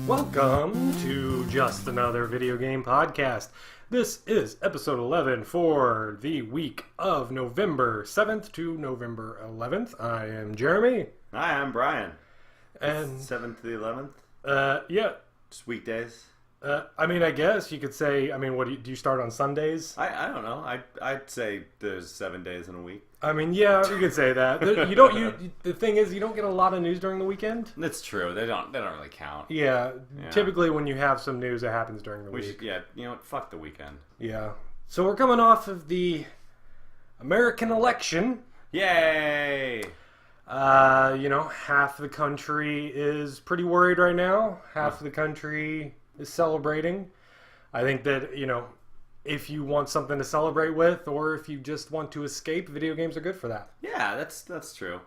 Welcome to Just Another Video Game Podcast. This is episode 11 for the week of November 7th to November 11th. I am Jeremy. Hi, I'm Bryan. And 7th to the 11th? Yeah. Just weekdays? I guess you could say, what do you start on Sundays? I don't know. I'd say there's 7 days in a week. Yeah, you could say that. The thing is, you don't get a lot of news during the weekend. That's true. They don't really count. Yeah. Typically when you have some news, it happens during the week. You know what? Fuck the weekend. Yeah. So we're coming off of the American election. Yay! Half the country is pretty worried right now. Half the country is celebrating. I think that, if you want something to celebrate with, or if you just want to escape, video games are good for that. Yeah, that's true.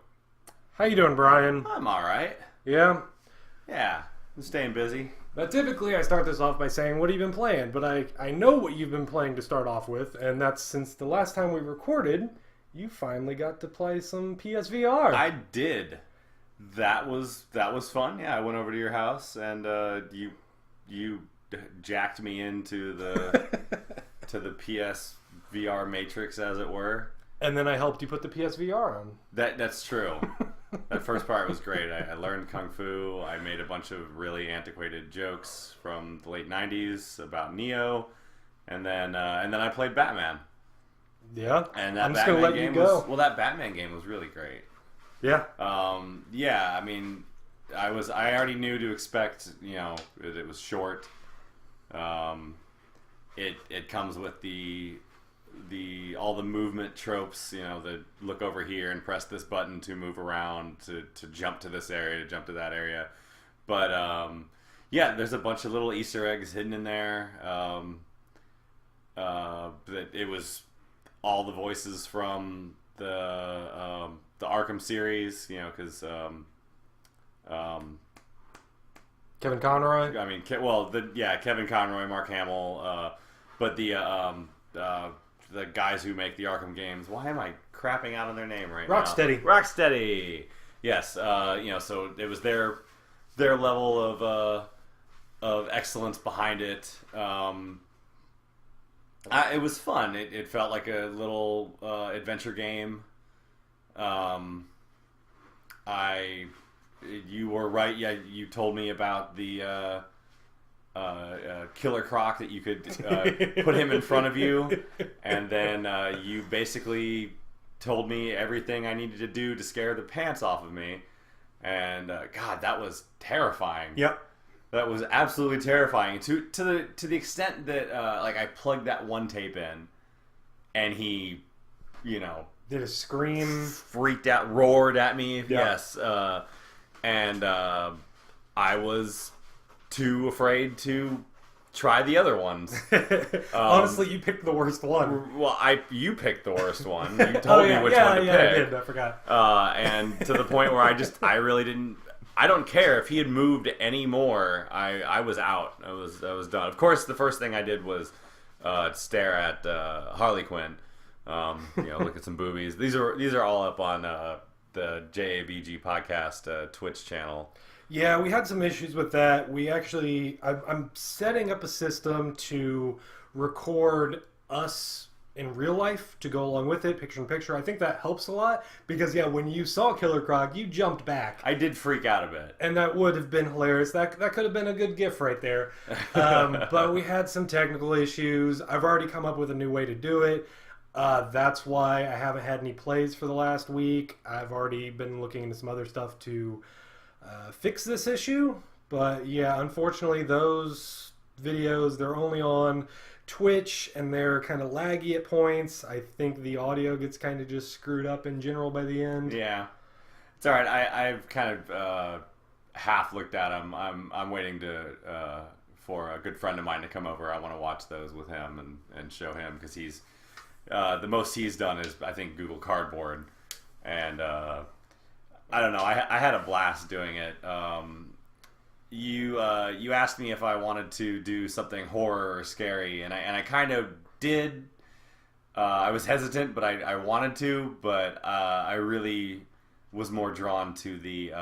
How you doing, Bryan? I'm alright. Yeah? Yeah, I'm staying busy. But typically I start this off by saying, what have you been playing? But I know what you've been playing to start off with, and that's since the last time we recorded, you finally got to play some PSVR. I did. That was fun. Yeah, I went over to your house, and you jacked me into the to the PSVR matrix, as it were. And then I helped you put the PSVR on. That's true. That first part was great. I learned Kung Fu. I made a bunch of really antiquated jokes from the late 90s about Neo. And then I played Batman. Yeah. And that I'm just going to let you go. That Batman game was really great. Yeah. I already knew to expect, it was short. It comes with all the movement tropes, the look over here and press this button to move around, to jump to this area, to jump to that area. But there's a bunch of little Easter eggs hidden in there. That it was all the voices from the Arkham series, because Kevin Conroy. Kevin Conroy, Mark Hamill, but the guys who make the Arkham games. Why am I crapping out on their name right now? Rocksteady. Yes. So it was their level of excellence behind it. It was fun. It felt like a little adventure game. You were right. Yeah, you told me about the Killer Croc, that you could put him in front of you, and then you basically told me everything I needed to do to scare the pants off of me. And God, that was terrifying. Yep. That was absolutely terrifying to the extent that I plugged that one tape in, and he, did a scream, freaked out, roared at me. Yep. Yes, and I was too afraid to try the other ones. Honestly, you picked the worst one. Well, you picked the worst one. You told me which one to pick. Yeah, I did. I forgot. And to the point where I really didn't. I don't care if he had moved any more. I was out. I was done. Of course, the first thing I did was stare at Harley Quinn. Look at some boobies. These are all up on the JABG podcast Twitch channel. Yeah, we had some issues with that. I'm setting up a system to record us in real life to go along with it, picture in picture. I think that helps a lot because, when you saw Killer Croc, you jumped back. I did freak out a bit. And that would have been hilarious. That could have been a good gif right there. But we had some technical issues. I've already come up with a new way to do it. That's why I haven't had any plays for the last week. I've already been looking into some other stuff to fix this issue. But yeah, unfortunately, those videos, they're only on Twitch, and they're kind of laggy at points. I think the audio gets kind of just screwed up in general by the end. Yeah, it's all right. I've kind of half looked at them. I'm waiting for a good friend of mine to come over. I want to watch those with him and show him, because he's the most he's done is, I think, Google Cardboard, and I don't know. I had a blast doing it. You asked me if I wanted to do something horror or scary, and I kind of did. I was hesitant, but I wanted to, but I really was more drawn to the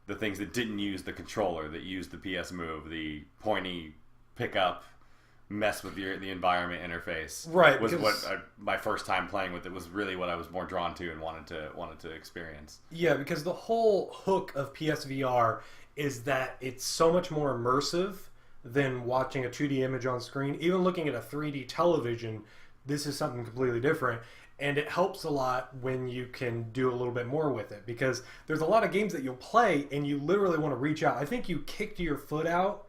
the things that didn't use the controller, that used the PS Move, the pointy pickup, mess with the environment interface. Right, was my first time playing with it was really what I was more drawn to and wanted to experience. Yeah, because the whole hook of PSVR is that it's so much more immersive than watching a 2D image on screen. Even looking at a 3D television, this is something completely different. And it helps a lot when you can do a little bit more with it, because there's a lot of games that you'll play and you literally want to reach out. I think you kicked your foot out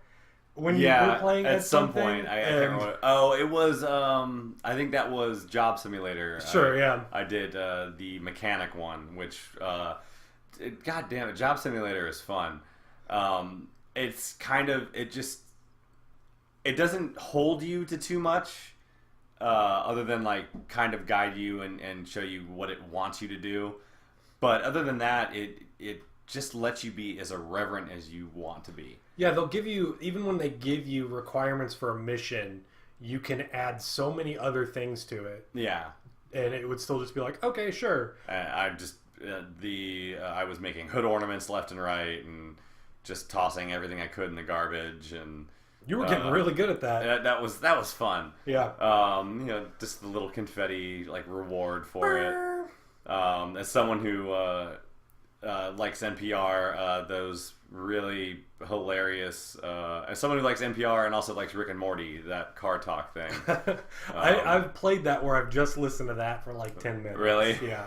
when you were playing at some something. point. I can't remember. Oh, it was. I think that was Job Simulator. Sure, yeah. I did the mechanic one, which, God damn it, Job Simulator is fun. It's kind of it doesn't hold you to too much. Other than like kind of guide you and show you what it wants you to do, but other than that, it just lets you be as irreverent as you want to be. Yeah, they'll give you, even when they give you requirements for a mission, you can add so many other things to it. Yeah, and it would still just be like, okay, sure. I just I was making hood ornaments left and right and just tossing everything I could in the garbage and. You were getting really good at that. That was fun. Yeah. Just the little confetti like reward for it. As someone who likes NPR, those really hilarious. As someone who likes NPR and also likes Rick and Morty, that car talk thing. I've played that where I've just listened to that for like 10 minutes. Really? Yeah.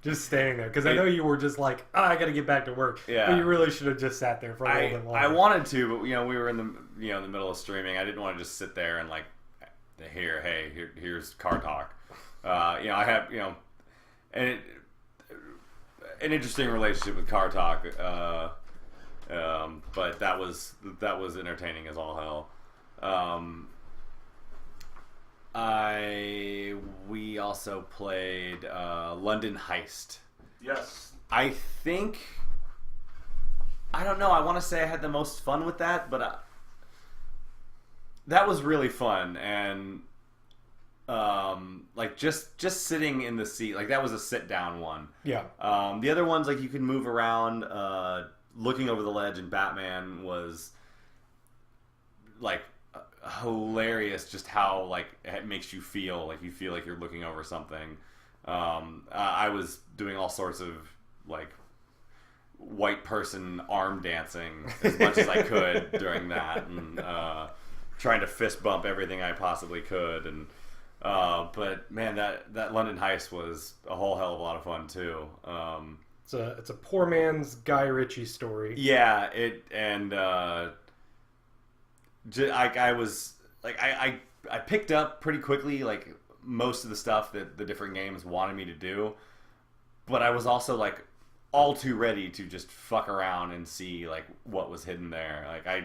Just staying there, because I know you were just like, I got to get back to work. Yeah. But you really should have just sat there for a little bit longer. I wanted to, but we were in the middle of streaming. I didn't want to just sit there and like, here's car talk. I have an interesting relationship with car talk. But that was entertaining as all hell. We also played London Heist. Yes. I don't know. I want to say I had the most fun with that, but that was really fun, and like just sitting in the seat, like that was a sit down one. Yeah. The other ones, like you could move around, looking over the ledge, and Batman was like hilarious, just how like it makes you feel like you're looking over something. I was doing all sorts of like white person arm dancing as much as I could during that, and trying to fist bump everything I possibly could. And but man, that London Heist was a whole hell of a lot of fun too. It's a poor man's Guy Ritchie story. Yeah, I was like I picked up pretty quickly like most of the stuff that the different games wanted me to do, but I was also like all too ready to just fuck around and see like what was hidden there. Like I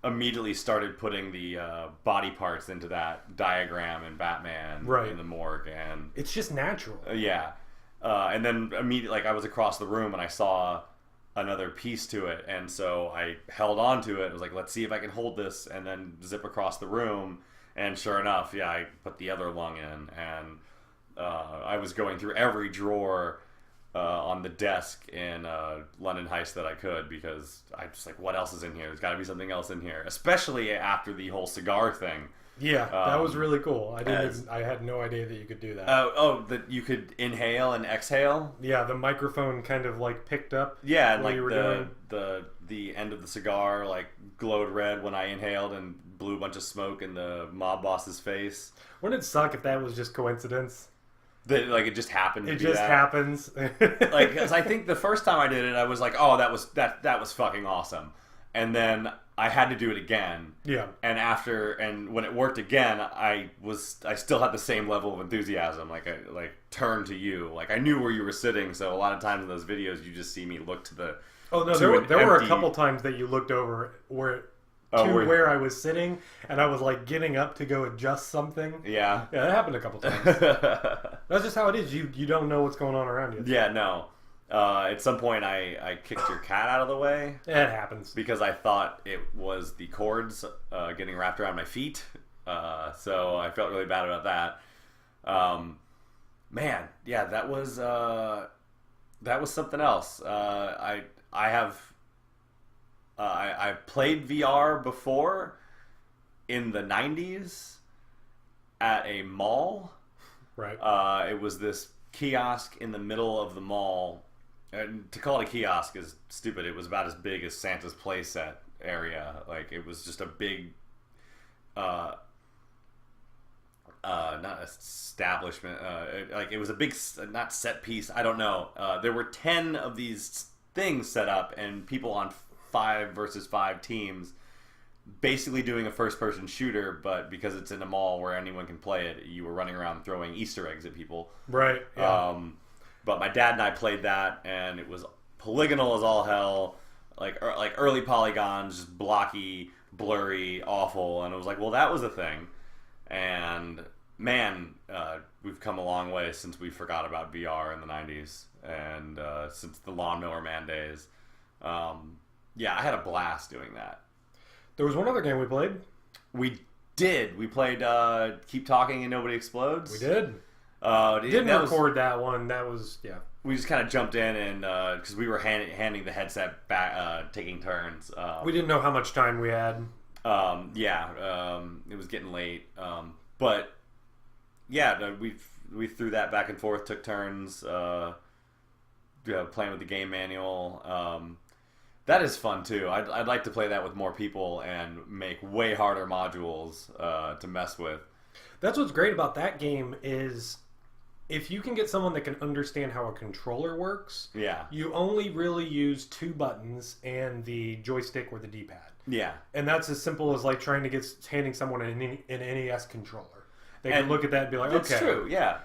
immediately started putting the body parts into that diagram in Batman in the morgue, and it's just natural. And then immediately, like I was across the room and I saw another piece to it, and so I held on to it. I was like, let's see if I can hold this, and then zip across the room, and sure enough, I put the other lung in, and I was going through every drawer on the desk in London Heist that I could, because I just like, what else is in here? There's got to be something else in here, especially after the whole cigar thing. Yeah, that was really cool. I had no idea that you could do that. That you could inhale and exhale. Yeah, the microphone kind of like picked up. Yeah, and like the end of the cigar like glowed red when I inhaled and blew a bunch of smoke in the mob boss's face. Wouldn't it suck if that was just coincidence? That like it just happened. It just happens. Like, cause I think the first time I did it, I was like, oh, that was fucking awesome, and then I had to do it again. Yeah. And when it worked again, I still had the same level of enthusiasm. Like I turned to you. Like I knew where you were sitting, so a lot of times in those videos you just see me look to the Oh no, there were a couple times that you looked over where I was sitting, and I was like getting up to go adjust something. Yeah. Yeah, that happened a couple times. That's just how it is. You don't know what's going on around you. Yeah, no. At some point, I kicked your cat out of the way. It happens. Because I thought it was the cords getting wrapped around my feet. So I felt really bad about that. Man, yeah, that was something else. I have I played VR before in the 90s at a mall. Right. It was this kiosk in the middle of the mall. And to call it a kiosk is stupid. It was about as big as Santa's playset area. Like, it was just a big, not establishment. Like, it was a big, not set piece. I don't know. There were 10 of these things set up, and people on 5 versus 5 teams, basically doing a first-person shooter, but because it's in a mall where anyone can play it, you were running around throwing Easter eggs at people. Right. Yeah. But my dad and I played that, and it was polygonal as all hell, like early polygons, just blocky, blurry, awful. And it was like, well, that was a thing. And man, we've come a long way since we forgot about VR in the 90s, and since the Lawnmower Man days. Yeah, I had a blast doing that. There was one other game we played. We did. We played Keep Talking and Nobody Explodes. We did. Didn't record that one. That was, yeah. We just kind of jumped in, and because we were handing the headset back, taking turns. We didn't know how much time we had. It was getting late. But yeah, we threw that back and forth, took turns, playing with the game manual. That is fun too. I'd like to play that with more people and make way harder modules to mess with. That's what's great about that game is if you can get someone that can understand how a controller works, you only really use 2 buttons and the joystick or the D-pad. Yeah. And that's as simple as like trying to get handing someone an NES controller. They can look at that and be like, okay. That's true, yeah.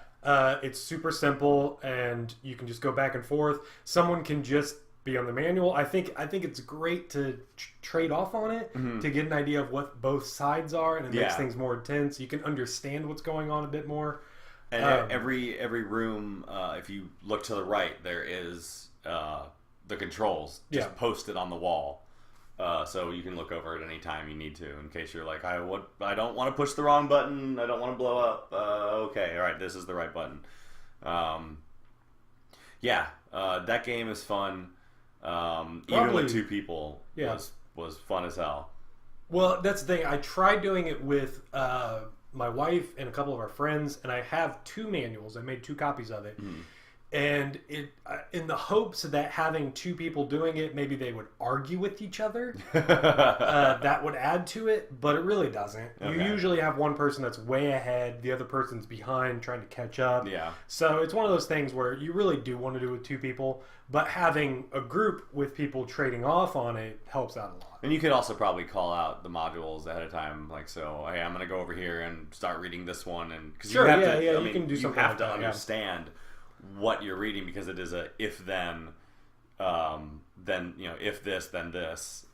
It's super simple and you can just go back and forth. Someone can just be on the manual. I think it's great to trade off on it to get an idea of what both sides are, and it makes things more intense. You can understand what's going on a bit more. And every room, if you look to the right, there is the controls just posted on the wall. So you can look over at any time you need to, in case you're like, I don't want to push the wrong button. I don't want to blow up. Okay, all right, this is the right button. That game is fun. Even with 2 people was fun as hell. Well, that's the thing. I tried doing it with my wife and a couple of our friends, and I have 2 manuals. I made 2 copies of it. And it, in the hopes that having 2 people doing it, maybe they would argue with each other. That would add to it, but it really doesn't. Okay. You usually have one person that's way ahead, the other person's behind, trying to catch up. Yeah. So it's one of those things where you really do want to do it with 2 people, but having a group with people trading off on it helps out a lot. And you could also probably call out the modules ahead of time, like, so, hey, I'm going to go over here and start reading this one, and because you can do something. You have to understand what you're reading, because it is a if then if this then this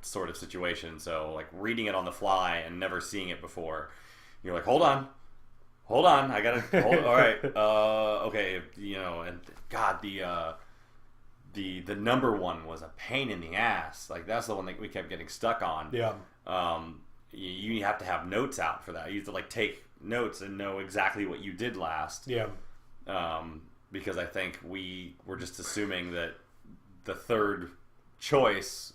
sort of situation. So like reading it on the fly and never seeing it before, you're like, hold on, I gotta hold. All right, okay, and God, the number one was a pain in the ass. Like that's the one that we kept getting stuck on. Yeah. You have to have notes out for that. You have to like take notes and know exactly what you did last. Yeah. Because I think we were just assuming that the third choice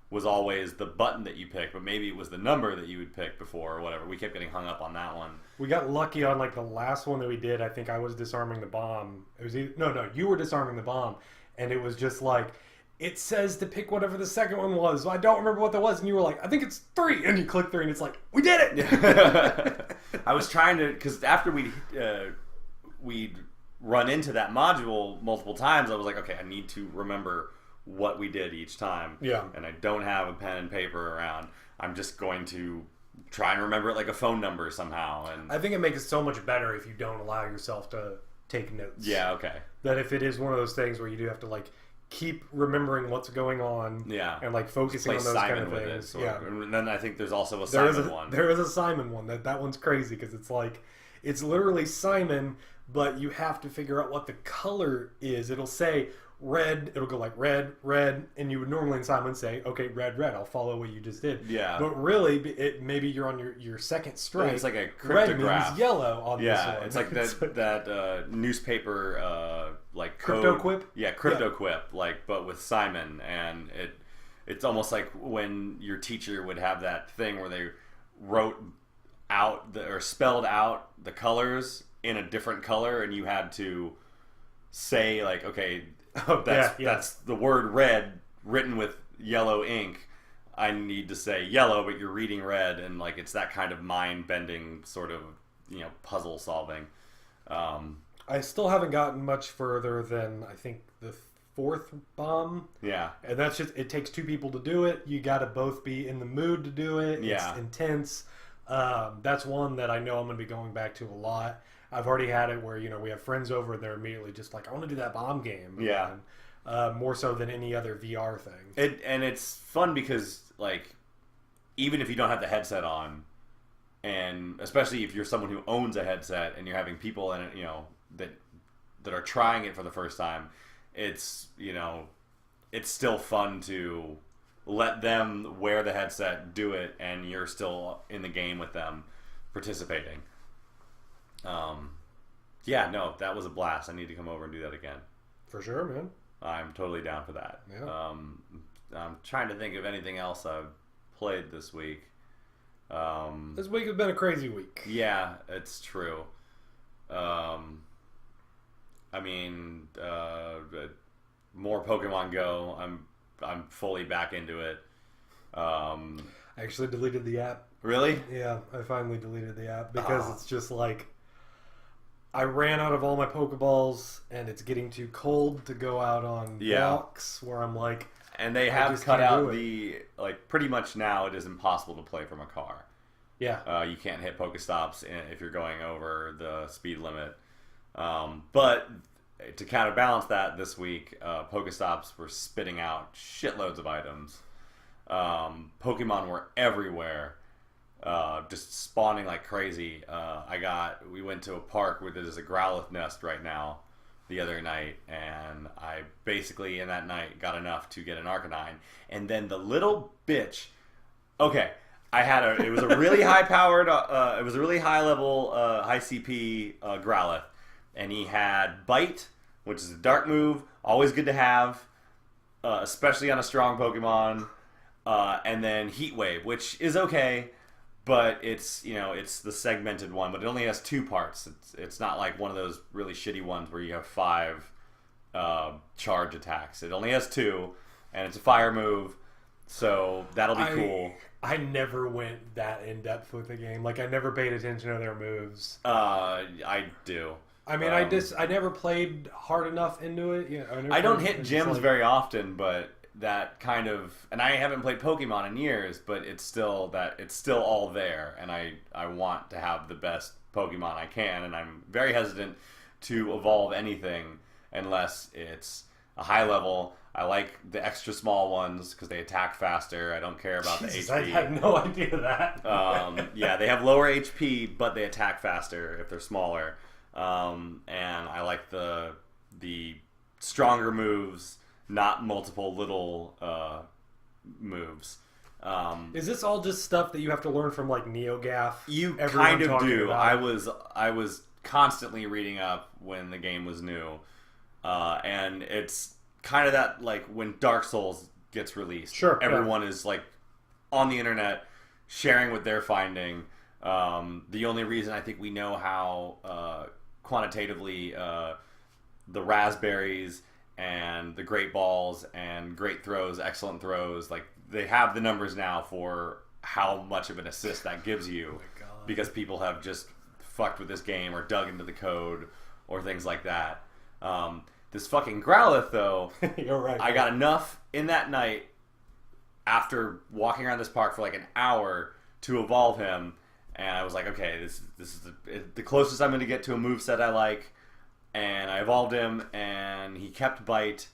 was always the button that you picked, but maybe it was the number that you would pick before or whatever. We kept getting hung up on that one. We got lucky on like the last one that we did. I think I was disarming the bomb. It was no, you were disarming the bomb, and it was just like, it says to pick whatever the second one was. So I don't remember what that was, and you were like, I think it's 3, and you click 3, and it's like, we did it. I was trying to, because after we'd run into that module multiple times, I was like, okay, I need to remember what we did each time. Yeah. And I don't have a pen and paper around. I'm just going to try and remember it like a phone number somehow. And I think it makes it so much better if you don't allow yourself to take notes. Yeah, okay. That if it is one of those things where you do have to like keep remembering what's going on, and like focusing on those Simon kind of things. And then I think there's also a Simon one. There is a Simon one. That one's crazy because it's like, it's literally Simon, but you have to figure out what the color is. It'll say red, it'll go like red, and you would normally in Simon say, okay, red, I'll follow what you just did. Yeah. But really, maybe you're on your second strike. It's like a red cryptograph. means yellow on this one. Yeah, it's like that newspaper like code. Crypto quip? Yeah, crypto quip, like, but with Simon, and it's almost like when your teacher would have that thing where they wrote out or spelled out the colors in a different color, and you had to say like, okay, that's the word red written with yellow ink. I need to say yellow, but you're reading red, and like it's that kind of mind bending sort of puzzle solving. I still haven't gotten much further than I think the fourth bomb. Yeah, and that's just it takes two people to do it. You got to both be in the mood to do it. Yeah, it's intense. That's one that I know I'm going to be going back to a lot. I've already had it where we have friends over and they're immediately just like, I want to do that bomb game. Yeah. More so than any other VR thing. It's fun because like even if you don't have the headset on, and especially if you're someone who owns a headset and you're having people in it, that are trying it for the first time, it's it's still fun to let them wear the headset, do it, and you're still in the game with them participating. Yeah, no, that was a blast. I need to come over and do that again. For sure, man. I'm totally down for that. Yeah. I'm trying to think of anything else I've played this week. This week has been a crazy week. Yeah, it's true. I mean, more Pokemon Go. I'm fully back into it. I actually deleted the app. Really? Yeah, I finally deleted the app because it's just like I ran out of all my Pokeballs, and it's getting too cold to go out on walks where I'm like... And they have cut out pretty much now it is impossible to play from a car. Yeah. You can't hit Pokestops if you're going over the speed limit. But to counterbalance that this week, Pokestops were spitting out shitloads of items. Pokemon were everywhere. Just spawning like crazy. We went to a park where there's a Growlithe nest right now the other night, and I basically in that night got enough to get an Arcanine, and then the little bitch. Okay, it was a really high powered, it was a really high level, high CP Growlithe, and he had Bite, which is a dark move, always good to have, especially on a strong Pokemon, and then Heat Wave, which is okay. But it's it's the segmented one, but it only has 2 parts. It's not like one of those really shitty ones where you have 5 charge attacks. It only has 2, and it's a fire move, so that'll be cool. I never went that in depth with the game. Like I never paid attention to their moves. I do. I mean, I never played hard enough into it. I don't hit gyms very often, but that kind of, and I haven't played Pokemon in years, but it's still all there, and I want to have the best Pokemon I can, and I'm very hesitant to evolve anything unless it's a high level. I like the extra small ones because they attack faster. I don't care about Jesus, the HP. I had no idea that. Yeah, they have lower HP, but they attack faster if they're smaller. And I like the stronger moves, not multiple little moves. Is this all just stuff that you have to learn from like NeoGAF? You kind of do. I was constantly reading up when the game was new, and it's kind of that like when Dark Souls gets released. Sure, everyone is like on the internet sharing what they're finding. The only reason I think we know how quantitatively the raspberries and the great balls and great throws, excellent throws, like they have the numbers now for how much of an assist that gives you, because people have just fucked with this game or dug into the code or things like that. This fucking Growlithe, though, you're right. I got enough in that night after walking around this park for like an hour to evolve him, and I was like, okay, this is the closest I'm going to get to a moveset I like. And I evolved him, and he kept Bite,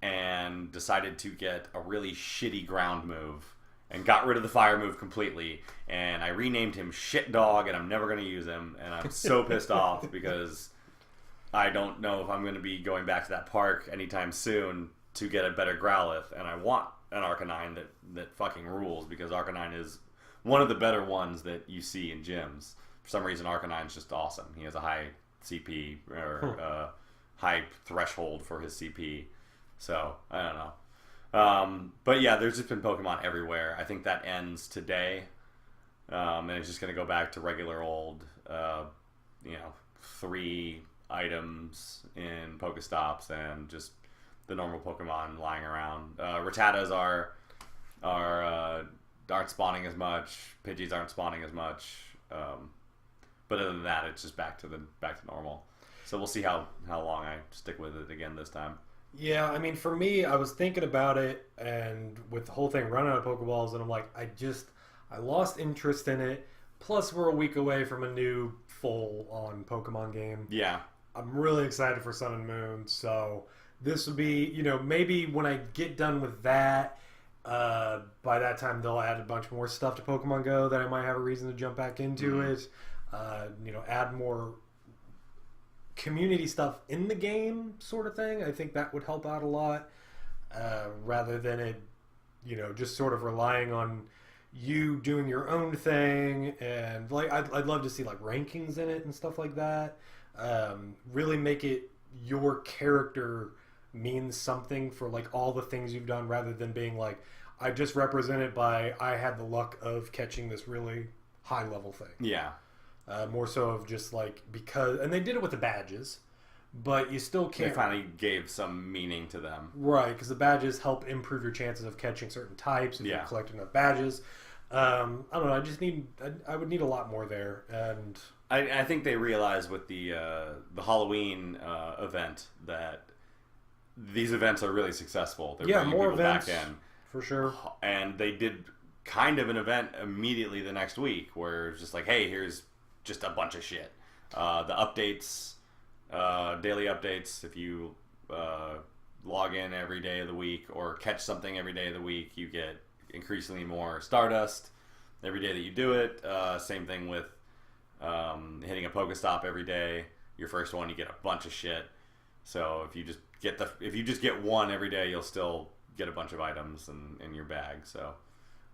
and decided to get a really shitty ground move, and got rid of the fire move completely. And I renamed him Shit Dog, and I'm never going to use him. And I'm so pissed off because I don't know if I'm going to be going back to that park anytime soon to get a better Growlithe. And I want an Arcanine that fucking rules, because Arcanine is one of the better ones that you see in gyms. For some reason, Arcanine's just awesome. He has a high CP or high threshold for his CP, so I don't know. But yeah, there's just been Pokemon everywhere. I think that ends today. And it's just going to go back to regular old, 3 items in Pokestops and just the normal Pokemon lying around. Rattatas aren't spawning as much. Pidgeys aren't spawning as much. But other than that, it's just back to normal. So we'll see how long I stick with it again this time. Yeah, I mean, for me, I was thinking about it, and with the whole thing running out of Pokeballs, and I'm like, I lost interest in it. Plus, we're a week away from a new full-on Pokemon game. Yeah. I'm really excited for Sun and Moon, so this would be, maybe when I get done with that, by that time they'll add a bunch more stuff to Pokemon Go that I might have a reason to jump back into it. Add more community stuff in the game sort of thing. I think that would help out a lot, rather than it, just sort of relying on you doing your own thing. And like I'd love to see like rankings in it and stuff like that. Really make it your character means something for like all the things you've done, rather than being like, I just represented by I had the luck of catching this really high level thing. Yeah. More so of just like, because, and they did it with the badges, but you still can't. They finally gave some meaning to them. Right, because the badges help improve your chances of catching certain types if you collect enough badges. I don't know, I would need a lot more there. And I think they realized with the Halloween event that these events are really successful. They're bringing more people events, back in. for sure. And they did kind of an event immediately the next week where it's just like, hey, here's just a bunch of shit. The updates, daily updates, if you log in every day of the week or catch something every day of the week, you get increasingly more Stardust every day that you do it. Same thing with hitting a Pokestop every day. Your first one, you get a bunch of shit. So if you just get one every day, you'll still get a bunch of items in your bag. So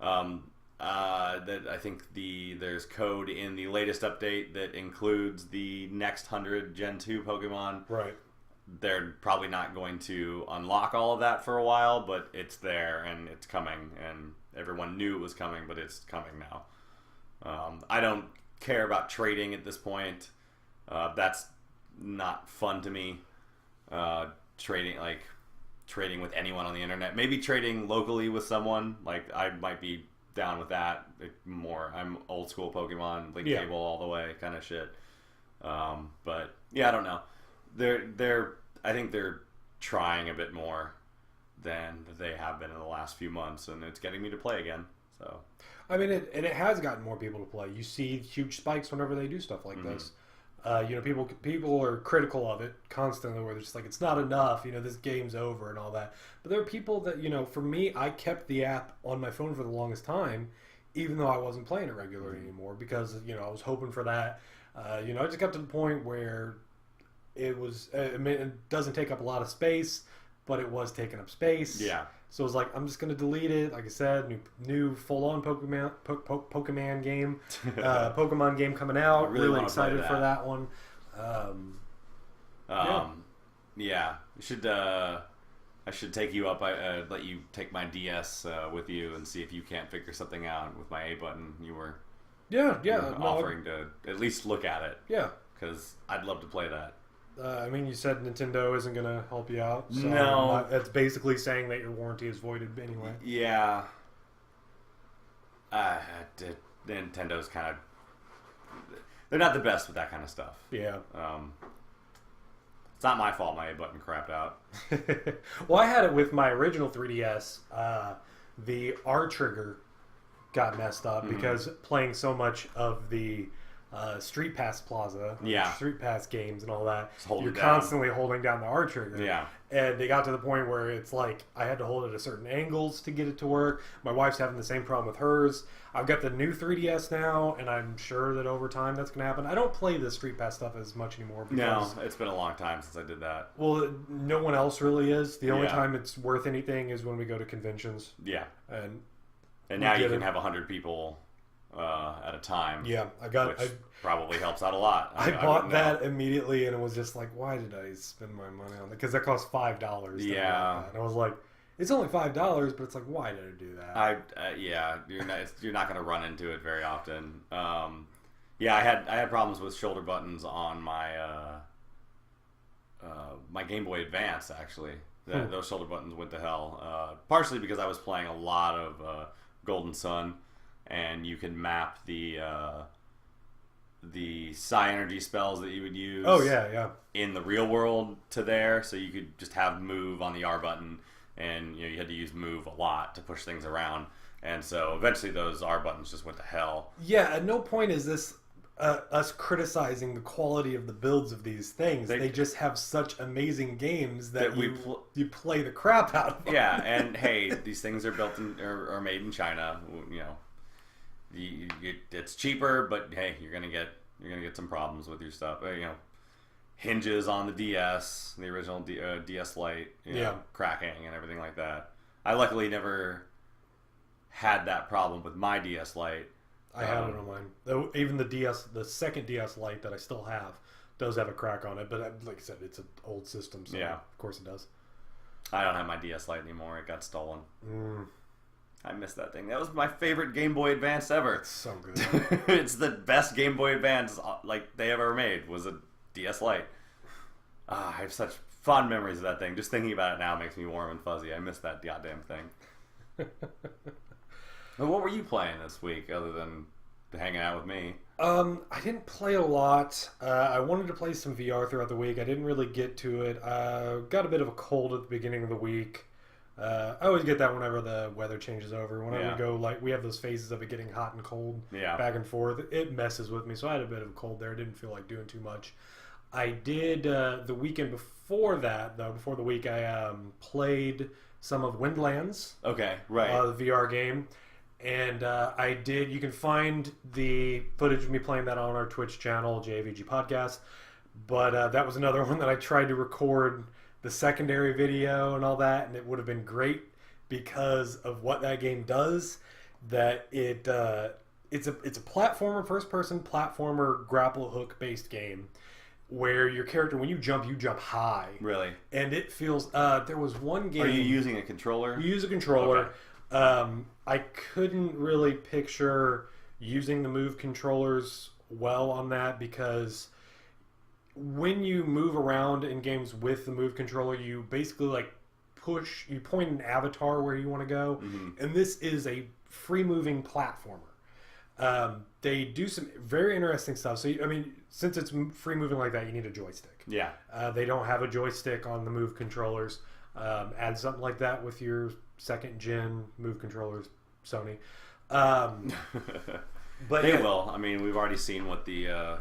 that I think there's code in the latest update that includes the next 100 Gen 2 Pokemon. Right. They're probably not going to unlock all of that for a while, but it's there and it's coming, and everyone knew it was coming, but it's coming now. I don't care about trading at this point. That's not fun to me. Trading with anyone on the internet. Maybe trading locally with someone. Like, I might be down with that more. I'm old school Pokemon, Link Cable all the way kind of shit. But yeah, I don't know. I think they're trying a bit more than they have been in the last few months, and it's getting me to play again. So, I mean, it has gotten more people to play. You see huge spikes whenever they do stuff like this. People are critical of it constantly, where they're just like, it's not enough, this game's over and all that. But there are people that, for me, I kept the app on my phone for the longest time, even though I wasn't playing it regularly anymore, because, I was hoping for that. I just got to the point where it doesn't take up a lot of space, but it was taking up space. Yeah. So I was like, I'm just going to delete it. Like I said, new full-on Pokemon game. Pokemon game coming out. Really excited for that one. Yeah. I should take you up. I let you take my DS with you and see if you can't figure something out with my A button. You were offering to at least look at it. Yeah. Because I'd love to play that. You said Nintendo isn't going to help you out. So no. That's basically saying that your warranty is voided anyway. Yeah. Nintendo's kind of... They're not the best with that kind of stuff. Yeah. It's not my fault my A button crapped out. Well, I had it with my original 3DS. The R trigger got messed up because playing so much of the... Street Pass Plaza, Street Pass games and all that, you're constantly holding down the R trigger. Yeah. And it got to the point where it's like I had to hold it at certain angles to get it to work. My wife's having the same problem with hers. I've got the new 3DS now, and I'm sure that over time that's going to happen. I don't play the Street Pass stuff as much anymore. Because, no, it's been a long time since I did that. Well, no one else really is. The only time it's worth anything is when we go to conventions. Yeah. And now you can have 100 people... at a time. Yeah, which probably helps out a lot. I bought that immediately, and it was just like, why did I spend my money on that? Because that cost $5. Yeah, like and I was like, It's only $5, but it's like, why did I do that? Yeah, you're not going to run into it very often. Yeah, I had problems with shoulder buttons on my my Game Boy Advance actually. Those shoulder buttons went to hell. Partially because I was playing a lot of Golden Sun, and you can map the psi energy spells that you would use. Oh yeah. In the real world to there, so you could just have move on the R button, and you had to use move a lot to push things around. And so eventually those R buttons just went to hell. Yeah, at no point is this us criticizing the quality of the builds of these things. They just have such amazing games that you play the crap out of them. Yeah, and hey, these things are built are made in China. It's cheaper, but hey, you're gonna get some problems with your stuff. Hinges on the DS, the original DS Lite, cracking and everything like that. I luckily never had that problem with my DS Lite. I had it on mine. Even the second DS Lite that I still have, does have a crack on it. But like I said, it's an old system, so of course it does. I don't have my DS Lite anymore. It got stolen. I miss that thing. That was my favorite Game Boy Advance ever. It's so good. It's the best Game Boy Advance like they ever made was a DS Lite. I have such fond memories of that thing. Just thinking about it now makes me warm and fuzzy. I miss that goddamn thing. Well, what were you playing this week other than hanging out with me? I didn't play a lot. I wanted to play some VR throughout the week. I didn't really get to it. Got a bit of a cold at the beginning of the week. I always get that whenever the weather changes over. Whenever we go, we have those phases of it getting hot and cold back and forth. It messes with me. So I had a bit of a cold there. I didn't feel like doing too much. I did the weekend before that, though. Before the week, I played some of Windlands. Okay, right. The VR game. And I did. You can find the footage of me playing that on our Twitch channel, JVG Podcast. But that was another one that I tried to record the secondary video and all that, and it would have been great because of what that game does. That it's a platformer, first-person platformer, grapple hook based game where your character, when you jump high. Really? And it feels. There was one game. Are you using a controller? You use a controller. Okay. I couldn't really picture using the move controllers well on that because when you move around in games with the move controller, you basically you point an avatar where you want to go, and this is a free moving platformer. They do some very interesting stuff. So, since it's free moving like that, you need a joystick. Yeah. They don't have a joystick on the move controllers. Add something like that with your second gen move controllers, Sony. But they will. We've already seen what the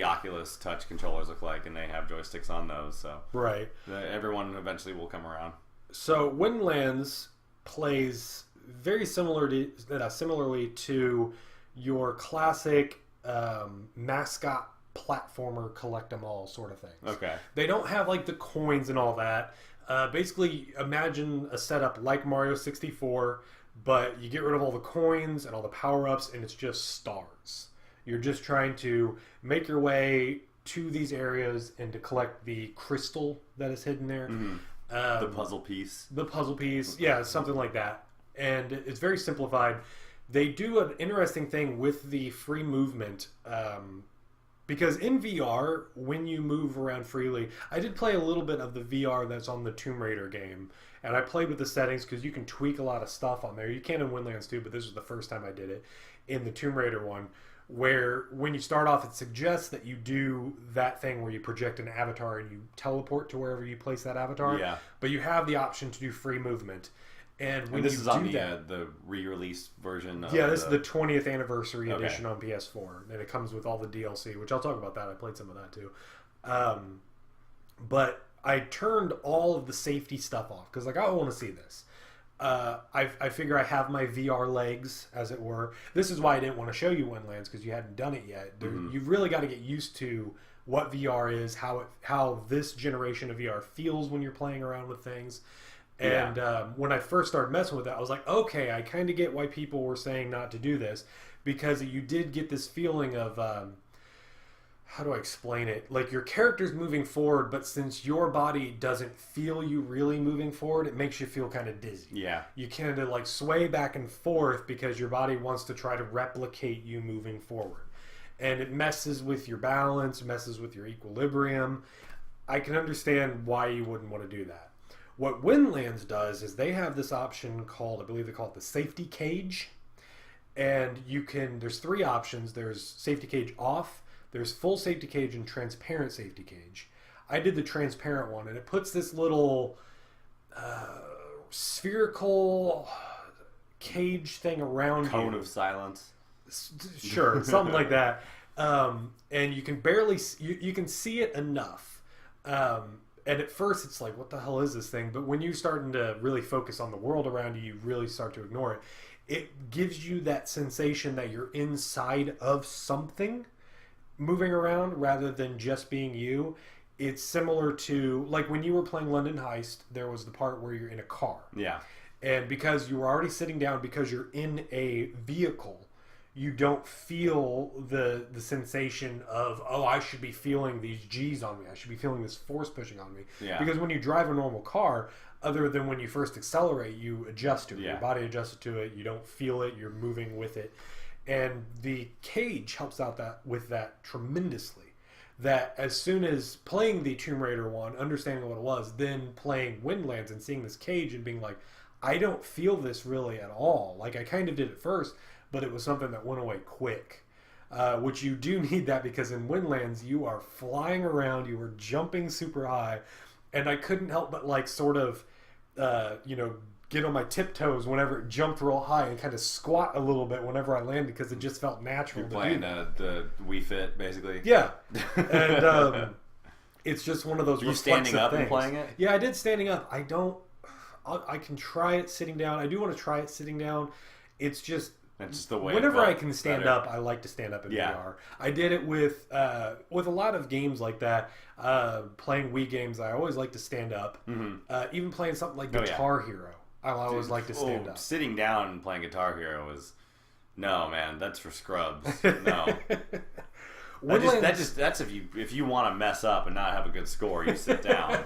Oculus Touch controllers look like, and they have joysticks on those. So right, everyone eventually will come around. So Windlands plays very similarly to your classic mascot platformer collect 'em all sort of things. Okay. They don't have the coins and all that. Basically, imagine a setup like Mario 64, but you get rid of all the coins and all the power-ups, and it's just stars. You're just trying to make your way to these areas and to collect the crystal that is hidden there. The puzzle piece. The puzzle piece, yeah, something like that. And it's very simplified. They do an interesting thing with the free movement. Because in VR, when you move around freely, I did play a little bit of the VR that's on the Tomb Raider game, and I played with the settings because you can tweak a lot of stuff on there. You can in Windlands too, but this was the first time I did it in the Tomb Raider one, where when you start off, it suggests that you do that thing where you project an avatar and you teleport to wherever you place that avatar. Yeah. But you have the option to do free movement. And when this you is do on the re-release version. This is the 20th anniversary edition on PS4, and it comes with all the DLC, which I'll talk about that. I played some of that too. But I turned all of the safety stuff off because I want to see this. I figure I have my VR legs, as it were. This is why I didn't want to show you Windlands because you hadn't done it yet. You've really got to get used to what VR is, how this generation of VR feels when you're playing around with things. And when I first started messing with it, I was like, okay, I kind of get why people were saying not to do this, because you did get this feeling of how do I explain it? Like your character's moving forward, but since your body doesn't feel you really moving forward, it makes you feel kind of dizzy. Yeah. You kind of like sway back and forth because your body wants to try to replicate you moving forward. And it messes with your balance, messes with your equilibrium. I can understand why you wouldn't want to do that. What Windlands does is they have this option called, I believe they call it the safety cage. And there's 3 options. There's safety cage off, there's full safety cage, and transparent safety cage. I did the transparent one, and it puts this little spherical cage thing around Cone of silence. Sure, something like that. And you can barely, you can see it enough. And at first it's like, what the hell is this thing? But when you're starting to really focus on the world around you, you really start to ignore it. It gives you that sensation that you're inside of something moving around rather than just being you. It's similar to, like when you were playing London Heist, there was the part where you're in a car. Yeah. And because you were already sitting down, because you're in a vehicle, you don't feel the sensation of, oh, I should be feeling these G's on me. I should be feeling this force pushing on me. Yeah. Because when you drive a normal car, other than when you first accelerate, you adjust to it. Yeah. Your body adjusts to it. You don't feel it. You're moving with it. And the cage helps out with that tremendously. That as soon as playing the Tomb Raider one, understanding what it was, then playing Windlands and seeing this cage and being like, I don't feel this really at all. Like I kind of did at first, but it was something that went away quick. Which you do need that because in Windlands you are flying around, you are jumping super high, and I couldn't help but like sort of, get on my tiptoes whenever it jumped real high and kind of squat a little bit whenever I landed because it just felt natural. You're playing the Wii Fit basically. Yeah, and it's just one of those. Are you standing up things. and playing it? Yeah, I did standing up. I can try it sitting down. I do want to try it sitting down. It's just the way. Whenever I can stand up, I like to stand up in Yeah. VR. I did it with a lot of games like that. Playing Wii games, I always like to stand up. Mm-hmm. Even playing something like Guitar Hero, I always like to stand up. Sitting down and playing Guitar Hero is no, man. That's for scrubs. No. That's if you want to mess up and not have a good score, you sit down.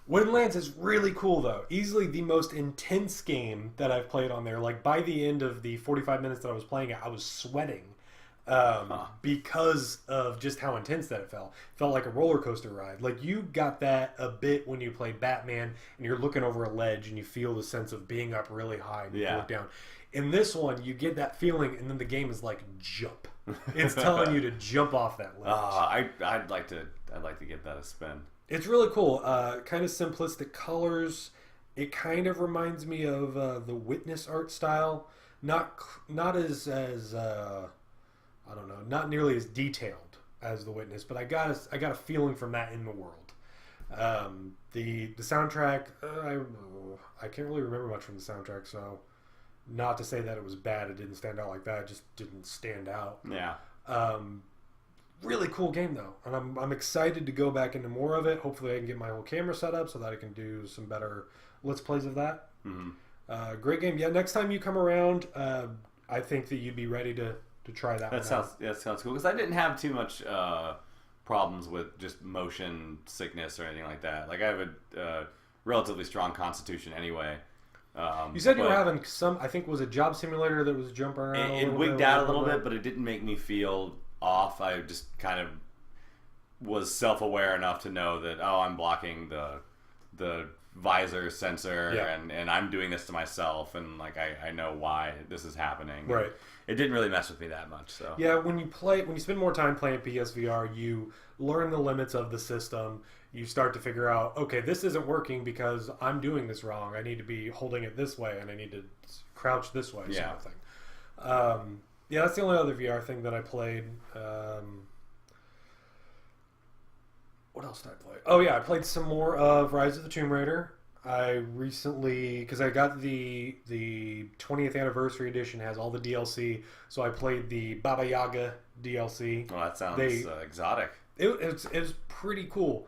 Windlands is really cool though. Easily the most intense game that I've played on there. Like by the end of the 45 minutes that I was playing it, I was sweating because of just how intense that it felt. It felt like a roller coaster ride. Like you got that a bit when you played Batman and you're looking over a ledge and you feel the sense of being up really high and you look down. In this one, you get that feeling and then the game is like jump. It's telling you to jump off that ledge. I'd like to give that a spin. It's really cool. Kind of simplistic colors. It kind of reminds me of the Witness art style. Not as I don't know, not nearly as detailed as the Witness, but I got a feeling from that in the world. The soundtrack, I can't really remember much from the soundtrack, so not to say that it was bad. It didn't stand out like that. It just didn't stand out. Yeah. Really cool game though, and I'm excited to go back into more of it. Hopefully I can get my whole camera set up so that I can do some better let's plays of that. Mm-hmm. Great game. Yeah, next time you come around, I think that you'd be ready to try that. That sounds cool because I didn't have too much problems with just motion sickness or anything like that. Like I have a relatively strong constitution anyway. You said you were having some. I think it was a job simulator that was jumping around. It wigged out a little bit, but it didn't make me feel off. I just kind of was self-aware enough to know that I'm blocking the visor sensor and I'm doing this to myself and like I know why this is happening. Right. It didn't really mess with me that much. So yeah, when you spend more time playing PSVR, you learn the limits of the system. You start to figure out, okay, this isn't working because I'm doing this wrong. I need to be holding it this way and I need to crouch this way, sort of thing. Yeah, that's the only other VR thing that I played. What else did I play? Oh yeah, I played some more of Rise of the Tomb Raider. I recently, because I got the 20th anniversary edition, has all the DLC, so I played the Baba Yaga DLC. Well, that sounds exotic. It's pretty cool.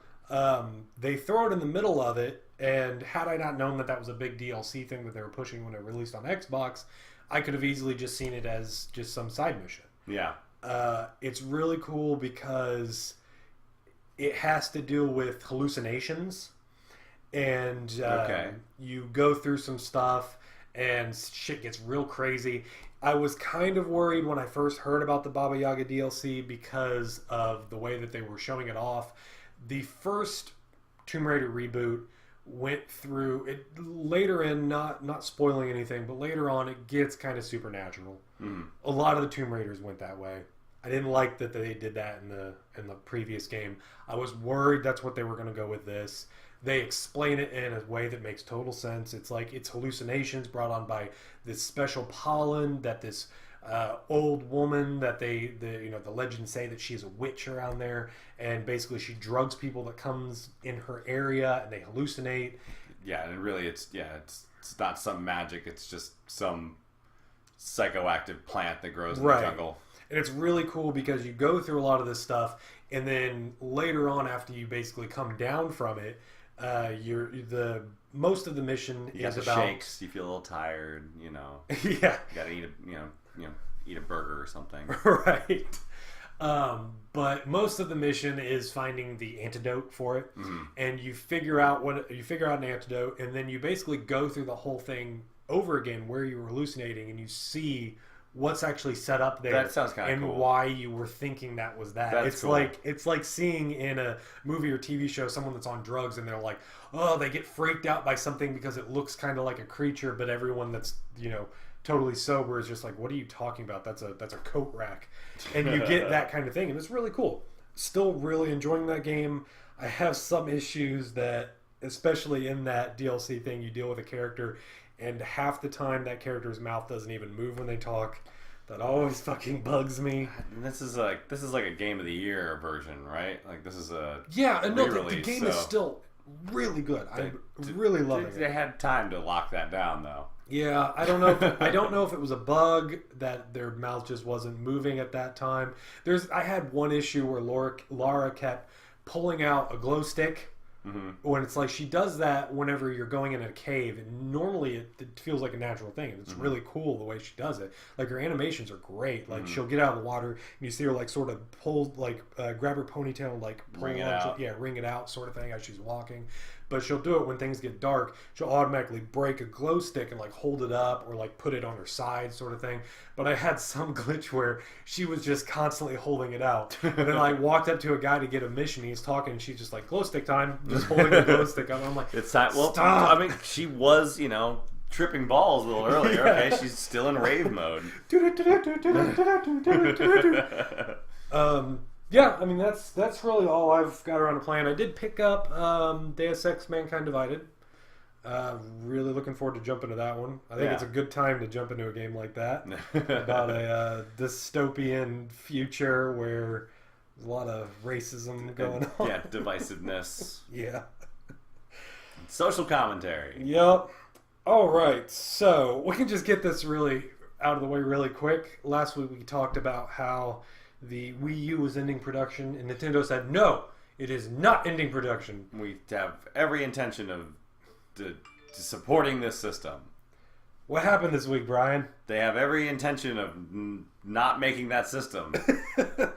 They throw it in the middle of it, and had I not known that was a big DLC thing that they were pushing when it released on Xbox, I could have easily just seen it as just some side mission. Yeah. It's really cool because it has to deal with hallucinations, and you go through some stuff, and shit gets real crazy. I was kind of worried when I first heard about the Baba Yaga DLC because of the way that they were showing it off. The first Tomb Raider reboot went through it later in, not spoiling anything, but later on it gets kind of supernatural. A lot of the Tomb Raiders went that way. I didn't like that they did that in the previous game. I was worried that's what they were going to go with this. They explain it in a way that makes total sense. It's like it's hallucinations brought on by this special pollen that this old woman that the legends say that she's a witch around there, and basically she drugs people that comes in her area and they hallucinate. Yeah, and really it's not some magic. It's just some psychoactive plant that grows in the jungle. And it's really cool because you go through a lot of this stuff, and then later on, after you basically come down from it, most of the mission is about shakes. You feel a little tired, Yeah, you gotta eat eat a burger or something. Right. But most of the mission is finding the antidote for it, and you figure out an antidote, and then you basically go through the whole thing over again where you were hallucinating, and you see what's actually set up there. That sounds kind of cool. And why you were thinking that was that. That's cool. It's like seeing in a movie or TV show someone that's on drugs and they're like, oh, they get freaked out by something because it looks kind of like a creature, but everyone that's totally sober is just like, what are you talking about? That's a coat rack. And you get that kind of thing, and it's really cool. Still really enjoying that game. I have some issues that, especially in that DLC thing, you deal with a character, and half the time that character's mouth doesn't even move when they talk. That always fucking bugs me. And this is like a Game of the Year version, right? Like this is a the game is still really good. I'm really loving it. They had time to lock that down, though. Yeah, I don't know if it was a bug that their mouth just wasn't moving at that time. I had one issue where Lara kept pulling out a glow stick. When it's like she does that whenever you're going in a cave, and normally it feels like a natural thing, and it's really cool the way she does it. Like her animations are great. Like she'll get out of the water and you see her like sort of pull, like grab her ponytail and like pull wring it out. Wring it out sort of thing as she's walking. But she'll do it when things get dark. She'll automatically break a glow stick and like hold it up or like put it on her side sort of thing. But I had some glitch where she was just constantly holding it out. And then I walked up to a guy to get a mission. He's talking and she's just like, glow stick time. Just holding the glow stick up. I'm like, it's time. Well, stop. I mean, she was, tripping balls a little earlier. Yeah. Okay, she's still in rave mode. Yeah, I mean that's really all I've got around to playing. I did pick up Deus Ex: Mankind Divided. Really looking forward to jumping into that one. I think it's a good time to jump into a game like that about a dystopian future where there's a lot of racism going on. Yeah, divisiveness. Yeah. Social commentary. Yep. All right, so we can just get this really out of the way really quick. Last week we talked about how the Wii U was ending production, and Nintendo said, no, it is not ending production. We have every intention of supporting this system. What happened this week, Brian? They have every intention of not making that system.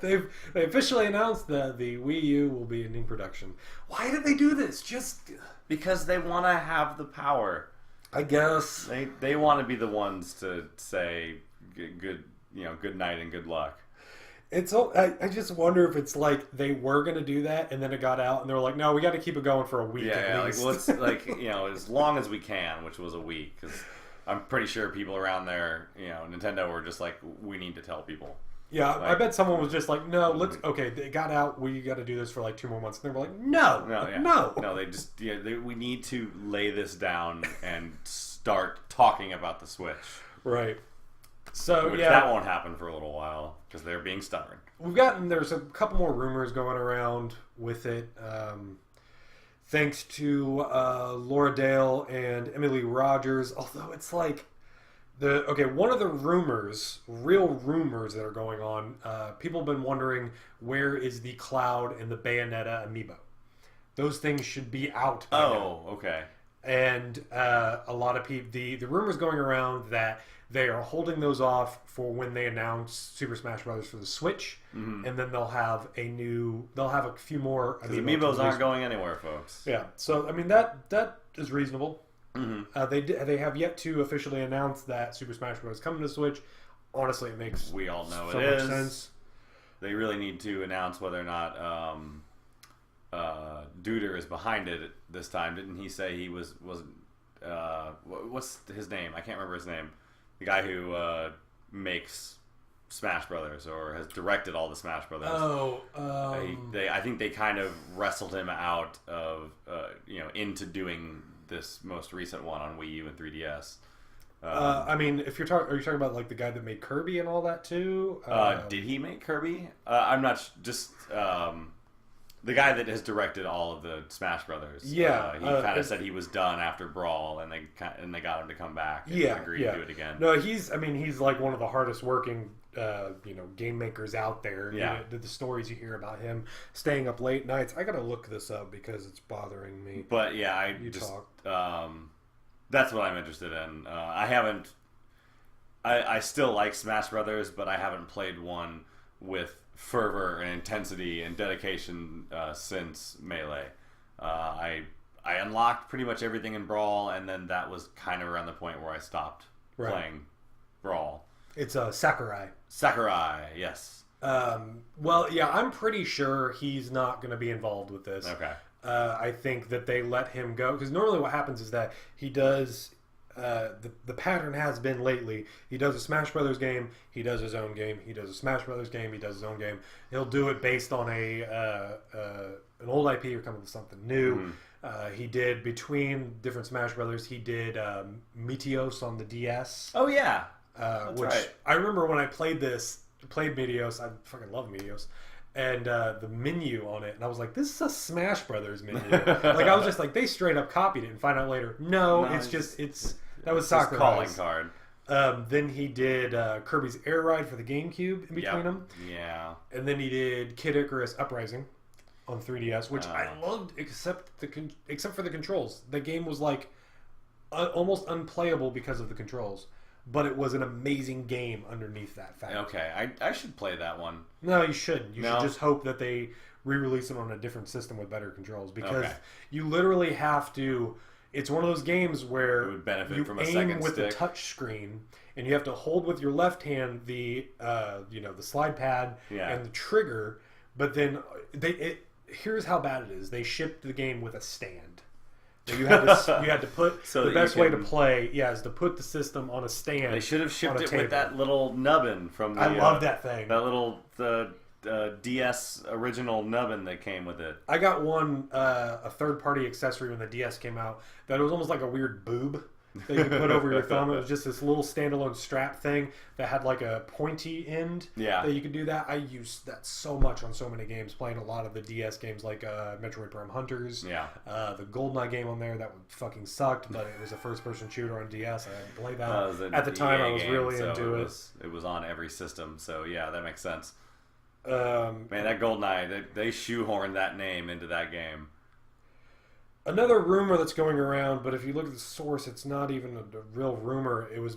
They officially announced that the Wii U will be ending production. Why did they do this? Just because they want to have the power. I guess they want to be the ones to say good night and good luck. I just wonder if it's like they were going to do that and then it got out and they were like, no, we got to keep it going for a week at least. Like, let's as long as we can, which was a week, because I'm pretty sure people around there, Nintendo were just like, we need to tell people. Yeah, like, I bet someone was just like, no, okay, it got out, we got to do this for like 2 more months. And they were like, no. They just, we need to lay this down and start talking about the Switch. Right. So that won't happen for a little while because they're being stubborn. There's a couple more rumors going around with it. Thanks to Laura Dale and Emily Rogers, although it's like one of the real rumors that are going on, people have been wondering where is the Cloud and the Bayonetta amiibo. Those things should be out by now. Okay. and a lot of people, the rumors going around that they are holding those off for when they announce Super Smash Bros. For the Switch, and then they'll have a few more. Because amiibos aren't going anywhere, folks. Yeah, so I mean that is reasonable. They have yet to officially announce that Super Smash Bros. Is coming to Switch. Honestly, it makes we all know so it much is. sense. They really need to announce whether or not Duder is behind it this time. Didn't he say he wasn't? What's his name? I can't remember his name. The guy who makes Smash Brothers or has directed all the Smash Brothers. I think they kind of wrestled him out of into doing this most recent one on Wii U and 3DS. I mean, are you talking about like the guy that made Kirby and all that too? Did he make Kirby? I'm not just the guy that has directed all of the Smash Brothers. Yeah, he kind of said he was done after Brawl, and they got him to come back. And agreed to do it again. No, he's like one of the hardest working game makers out there. Yeah, the stories you hear about him staying up late nights. I gotta look this up because it's bothering me. But yeah, that's what I'm interested in. I still like Smash Brothers, but I haven't played one with fervor and intensity and dedication since Melee. I unlocked pretty much everything in Brawl, and then that was kind of around the point where I stopped playing Brawl. It's Sakurai. Sakurai, yes. Well, yeah, I'm pretty sure he's not going to be involved with this. Okay. I think that they let him go because normally what happens is that he does. The pattern has been lately. He does a Smash Brothers game. He does his own game. He does a Smash Brothers game. He does his own game. He'll do it based on an old IP or come up with something new. He did between different Smash Brothers. He did Meteos on the DS. Oh yeah, which right. I remember when I played Meteos. I fucking love Meteos. And the menu on it, and I was like, "This is a Smash Brothers menu." Like I was just like, they straight up copied it, and find out later, no, it's that was Sakurai's calling card. Then he did Kirby's Air Ride for the GameCube in between them. Yeah, and then he did Kid Icarus Uprising on 3DS, which I loved, except for the controls. The game was like almost unplayable because of the controls. But it was an amazing game underneath that fact. Okay, I should play that one. No, you shouldn't. You should just hope that they re-release it on a different system with better controls because you literally have to. It's one of those games where it would benefit you from a aim second with stick. the touch screen, and you have to hold with your left hand the slide pad and the trigger. But then here's how bad it is. They shipped the game with a stand. You had to put the best way to play is to put the system on a stand. They should have shipped it with that little nubbin from the. I love that thing. That little DS original nubbin that came with it. I got one a third party accessory when the DS came out that it was almost like a weird boob that you could put over your thumb. It was just this little standalone strap thing that had like a pointy end that you could do that. I used that so much on so many games, playing a lot of the DS games like Metroid Prime Hunters. Yeah. The GoldenEye game on there, that fucking sucked, but it was a first-person shooter on DS. I hadn't played that. At the time, I was really into it. It was on every system, so yeah, that makes sense. Man, that GoldenEye, they shoehorned that name into that game. Another rumor that's going around, but if you look at the source, it's not even a real rumor. It was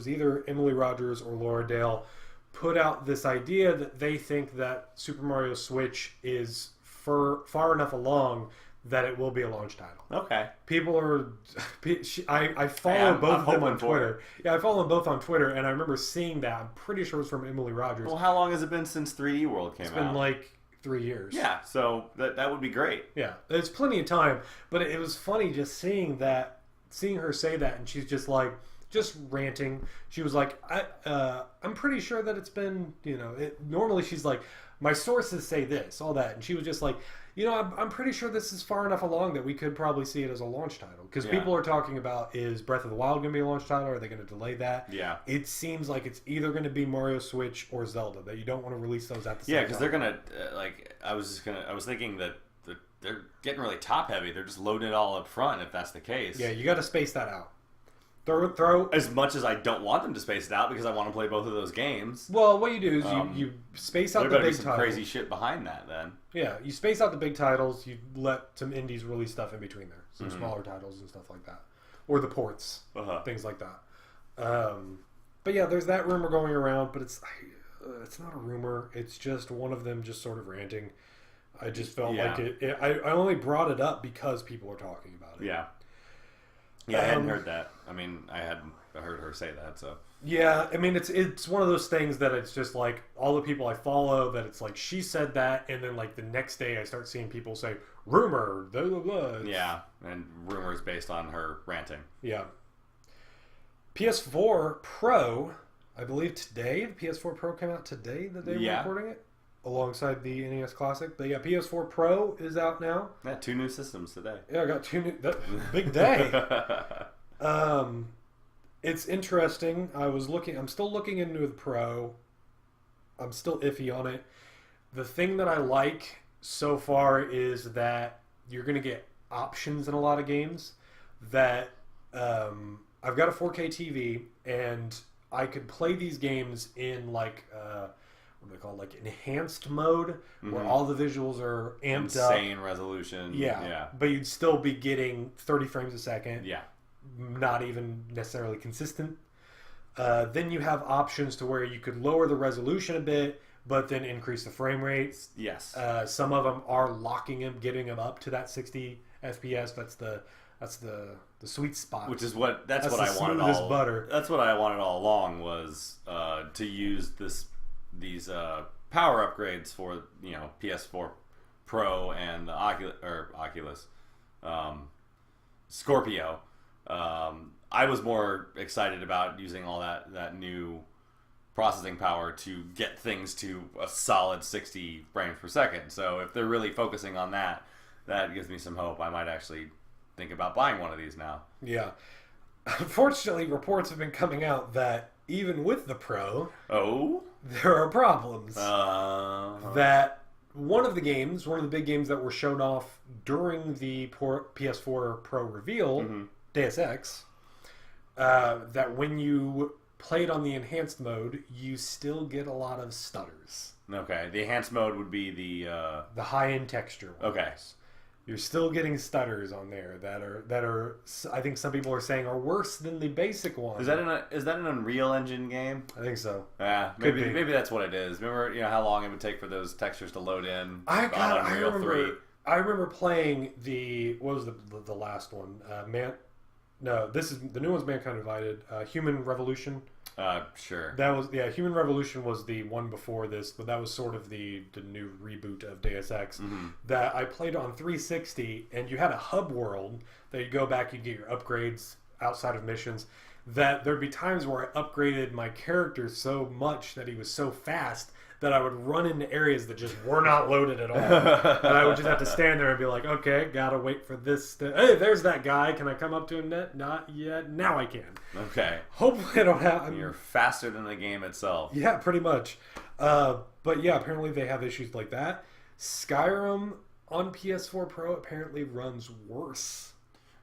either Emily Rogers or Laura Dale put out this idea that they think that Super Mario Switch is far enough along that it will be a launch title. Okay. People are... I follow both of them on Twitter. Yeah, I follow them both on Twitter, and I remember seeing that. I'm pretty sure it was from Emily Rogers. Well, how long has it been since 3D World came out? It's been like 3 years. Yeah, so that would be great. Yeah, it's plenty of time, but it was funny just seeing her say that, and she's just ranting. She was like, I'm pretty sure that it's been, normally she's like, my sources say this, all that, and she was just like, I'm pretty sure this is far enough along that we could probably see it as a launch title. Because people are talking about, is Breath of the Wild going to be a launch title, or are they going to delay that? Yeah. It seems like it's either going to be Mario Switch or Zelda, that you don't want to release those at the same time. Yeah, because they're going to, I was thinking that they're getting really top heavy. They're just loading it all up front if that's the case. Yeah, you got to space that out. Throw. As much as I don't want them to space it out because I want to play both of those games. Well, what you do is you space out the There better big be some titles. crazy shit behind that then. Yeah, you space out the big titles. You let some indies release stuff in between there, some smaller titles and stuff like that, or the ports, things like that. But yeah, there's that rumor going around, but it's not a rumor. It's just one of them just sort of ranting. I just felt like I only brought it up because people are talking about it. Yeah. Yeah, I hadn't heard that. I mean, I hadn't heard her say that, so. Yeah, I mean, it's one of those things that it's just like all the people I follow that it's like she said that, and then like the next day I start seeing people say rumor, blah blah blah. Yeah, and rumors based on her ranting. Yeah. PS4 Pro, I believe today. The PS4 Pro came out today. The day we're recording it, alongside the NES Classic. But yeah, PS4 Pro is out now. Yeah, 2 new systems today. Yeah, I got 2 new. Big day. It's interesting. I'm still looking into the Pro. I'm still iffy on it. The thing that I like so far is that you're going to get options in a lot of games. That I've got a 4K TV, and I could play these games in like what do they call it? Like enhanced mode, where all the visuals are amped up. Insane resolution. Yeah. But you'd still be getting 30 frames a second. Yeah. Not even necessarily consistent. Then you have options to where you could lower the resolution a bit, but then increase the frame rates. Yes. Some of them are locking them, getting them up to that 60 FPS. That's the sweet spot. Which is that's what I wanted all. Butter. That's what I wanted all along was to use these power upgrades for PS4 Pro and the Oculus Scorpio. I was more excited about using all that new processing power to get things to a solid 60 frames per second. So if they're really focusing on that gives me some hope. I might actually think about buying one of these now. Yeah. Unfortunately, reports have been coming out that even with the Pro, there are problems. That one of the big games that were shown off during the PS4 Pro reveal, Deus Ex, that when you played on the enhanced mode, you still get a lot of stutters. Okay, the enhanced mode would be the high-end texture ones. Okay. You're still getting stutters on there that are I think some people are saying are worse than the basic one. Is that an Unreal Engine game? I think so. Yeah, maybe that's what it is. Remember, how long it would take for those textures to load in? I remember playing what was the last one? This is the new one's Mankind Divided. Human Revolution. Sure. That was Human Revolution was the one before this, but that was sort of the new reboot of Deus Ex that I played on 360, and you had a hub world that you'd go back, you'd get your upgrades outside of missions. That there'd be times where I upgraded my character so much that he was so fast that I would run into areas that just were not loaded at all. And I would just have to stand there and be like, okay, gotta wait for this. Hey, there's that guy. Can I come up to him? Not yet. Now I can. Okay. Hopefully I don't have... You're faster than the game itself. Yeah, pretty much. But yeah, apparently they have issues like that. Skyrim on PS4 Pro apparently runs worse.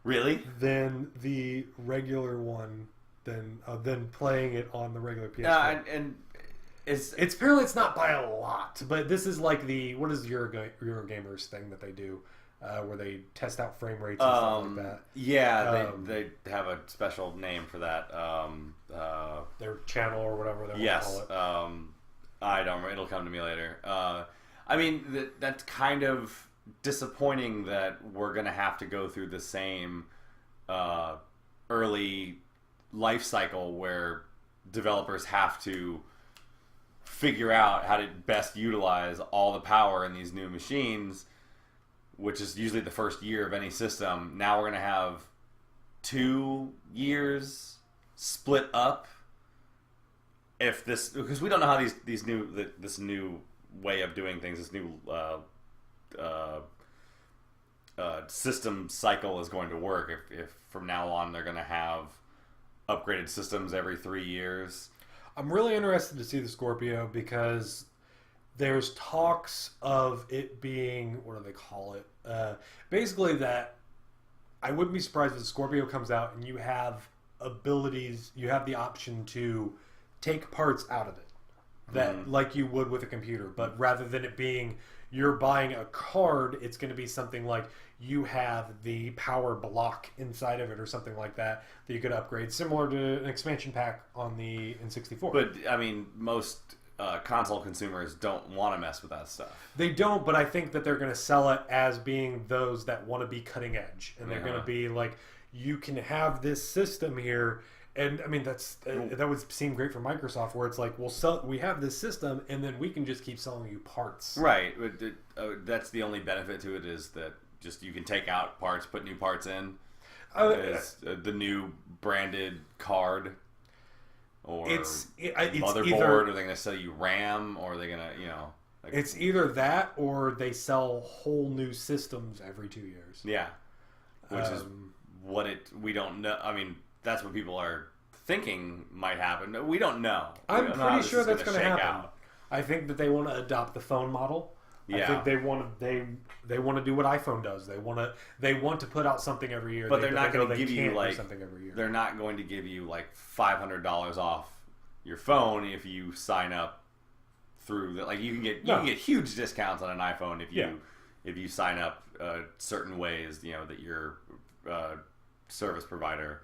Really? Than the regular one, than playing it on the regular PS4. And... It's apparently it's not by a lot, but this is like what is the Eurogamers thing that they do, where they test out frame rates and stuff like that. Yeah, they have a special name for that. Their channel or whatever they want to call it. I don't remember. It'll come to me later. I mean, that's kind of disappointing that we're going to have to go through the same early life cycle where developers have to figure out how to best utilize all the power in these new machines, which is usually the first year of any system. Now we're going to have 2 years split up. Because we don't know how this new way of doing things, this new system cycle is going to work. If from now on they're going to have upgraded systems every 3 years. I'm really interested to see the Scorpio because there's talks of it being, what do they call it? Basically that I wouldn't be surprised if the Scorpio comes out and you have abilities, you have the option to take parts out of it that like you would with a computer, but rather than it being you're buying a card, it's going to be something like you have the power block inside of it or something like that you could upgrade, similar to an expansion pack on the N64. But I mean, most console consumers don't want to mess with that stuff. They don't, but I think that they're going to sell it as being those that want to be cutting edge, and they're going to be like, you can have this system here. And I mean, that would seem great for Microsoft, where it's like, we have this system, and then we can just keep selling you parts. Right. That's the only benefit to it, is that just you can take out parts, put new parts in. The new branded card, or it's motherboard, either, or they're going to sell you RAM, or they're going to, like, it's either that or they sell whole new systems every 2 years. Yeah, which is what we don't know. I mean, that's what people are thinking might happen. We don't know. I'm pretty sure that's going to happen. Out. I think that they want to adopt the phone model. Yeah. I think they want to do what iPhone does. They want to put out something every year. But they're not going to give you like something every year. They're not going to give you like $500 off your phone if you sign up through the, like you can get huge discounts on an iPhone if you sign up certain ways, that your service provider.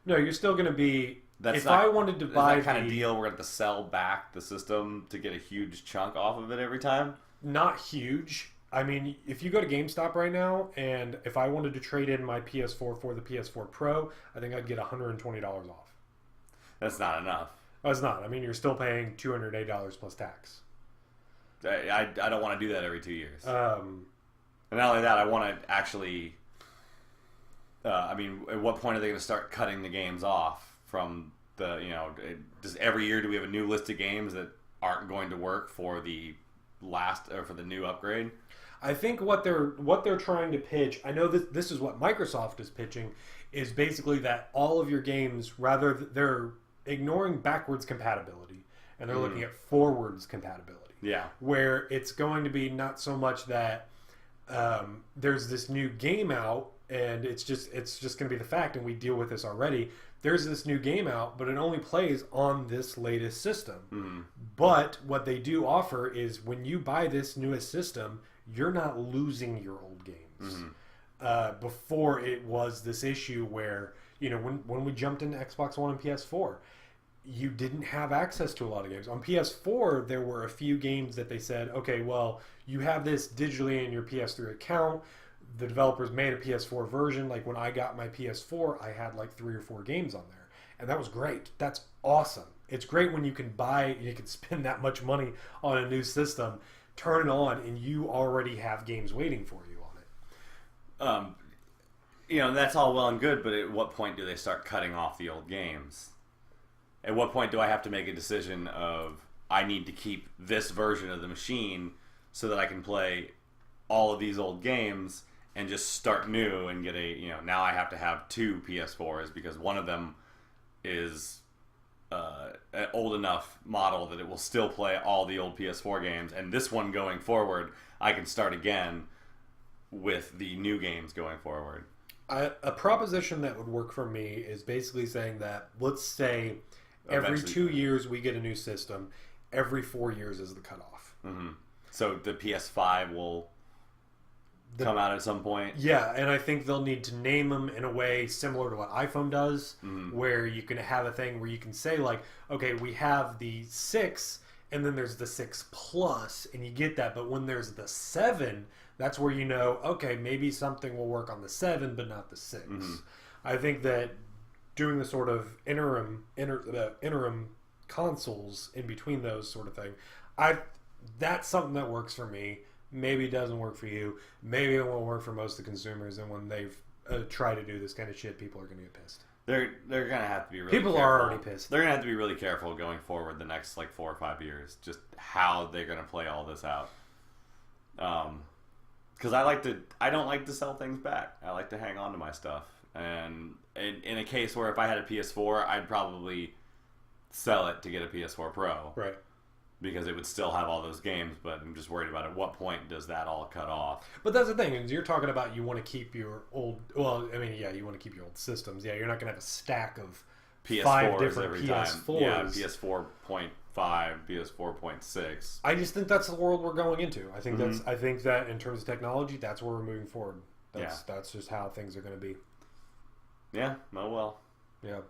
No, you're still going to be. I wanted to buy that kind of deal, we're going to have to sell back the system to get a huge chunk off of it every time. Not huge. I mean, if you go to GameStop right now, and if I wanted to trade in my PS4 for the PS4 Pro, I think I'd get $120 off. That's not enough. Oh, it's not. I mean, you're still paying $208 plus tax. I don't want to do that every 2 years. And not only that, I want to actually. I mean, at what point are they going to start cutting the games off from the? Does every year do we have a new list of games that aren't going to work for the last or for the new upgrade? I think what they're trying to pitch. I know this is what Microsoft is pitching, is basically that all of your games, rather they're ignoring backwards compatibility and they're looking at forwards compatibility. Yeah, where it's going to be not so much that there's this new game out. And it's just going to be the fact, and we deal with this already. There's this new game out, but it only plays on this latest system. But what they do offer is when you buy this newest system, you're not losing your old games. Before it was this issue where, when we jumped into Xbox One and PS4, you didn't have access to a lot of games. On PS4, there were a few games that they said, okay, well, you have this digitally in your PS3 account. The developers made a PS4 version. Like when I got my PS4, I had like 3 or 4 games on there, and that was great. That's awesome. It's great when you can spend that much money on a new system, turn it on, and you already have games waiting for you on it. That's all well and good, but at what point do they start cutting off the old games? At what point do I have to make a decision of I need to keep this version of the machine so that I can play all of these old games and just start new and get now I have to have 2 PS4s because one of them is an old enough model that it will still play all the old PS4 games, and this one going forward I can start again with the new games going forward. A proposition that would work for me is basically saying that, let's say every 2 years we get a new system, every 4 years is the cutoff. So the PS5 will come out at some point. Yeah, and I think they'll need to name them in a way similar to what iPhone does, where you can have a thing where you can say like, okay, we have the 6, and then there's the 6 Plus, and you get that. But when there's the 7, that's where okay, maybe something will work on the 7, but not the 6. I think that doing the sort of interim consoles in between those sort of thing, that's something that works for me. Maybe it doesn't work for you. Maybe it won't work for most of the consumers. And when they've tried to do this kind of shit, people are going to get pissed. They're going to have to be really People careful. are already pissed. They're going to have to be really careful going forward the next 4 or 5 years, just how they're going to play all this out. Because I don't like to sell things back. I like to hang on to my stuff. And in a case where if I had a PS4, I'd probably sell it to get a PS4 Pro. Right. because it would still have all those games. But I'm just worried about at what point does that all cut off. But that's the thing, is you're talking about you want to keep your old. Well, I mean, yeah, you want to keep your old systems. Yeah, you're not going to have a stack of PS4s 5 different every PS4s. time. Yeah, PS4.5, PS4.6. I just think that's the world we're going into. I think I think that in terms of technology, that's where we're moving forward. That's just how things are going to be. Yeah. Oh well. Yeah.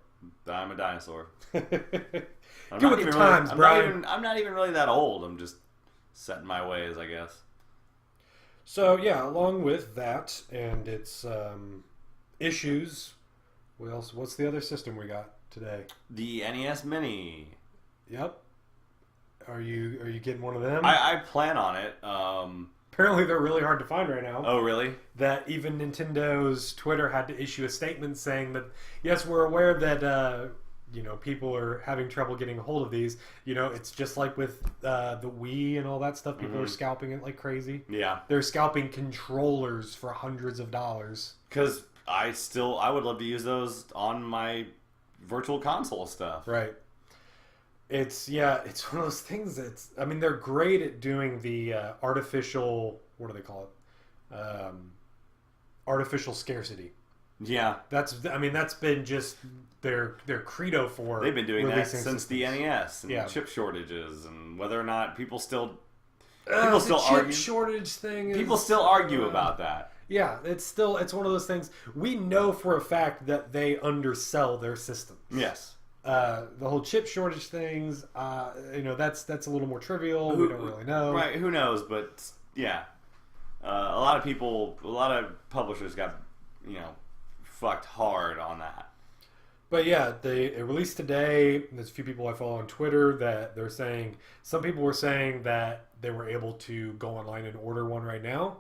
I'm a dinosaur. Get with the times, Bryan. I'm not even really that old. I'm just set in my ways, I guess. So yeah, along with that and its issues, what's the other system we got today? The NES Mini. Yep. Are you getting one of them? I plan on it. Apparently they're really hard to find right now. Oh, really? That even Nintendo's Twitter had to issue a statement saying that, yes, we're aware that people are having trouble getting a hold of these. It's just like with the Wii and all that stuff. People are scalping it like crazy. Yeah. They're scalping controllers for hundreds of dollars. Because I would love to use those on my virtual console stuff. Right. It's one of those things they're great at doing the artificial, what do they call it? Artificial scarcity. Yeah. That's been just their credo for. They've been doing that since systems. the NES and chip shortages and whether or not people still argue. Shortage thing. People still argue about that. Yeah, it's one of those things. We know for a fact that they undersell their systems. Yes. The whole chip shortage things, that's a little more trivial. We don't really know. Right, who knows? But yeah, a lot of publishers got fucked hard on that. But yeah, it released today. There's a few people I follow on Twitter that they're saying, some people were saying that they were able to go online and order one right now,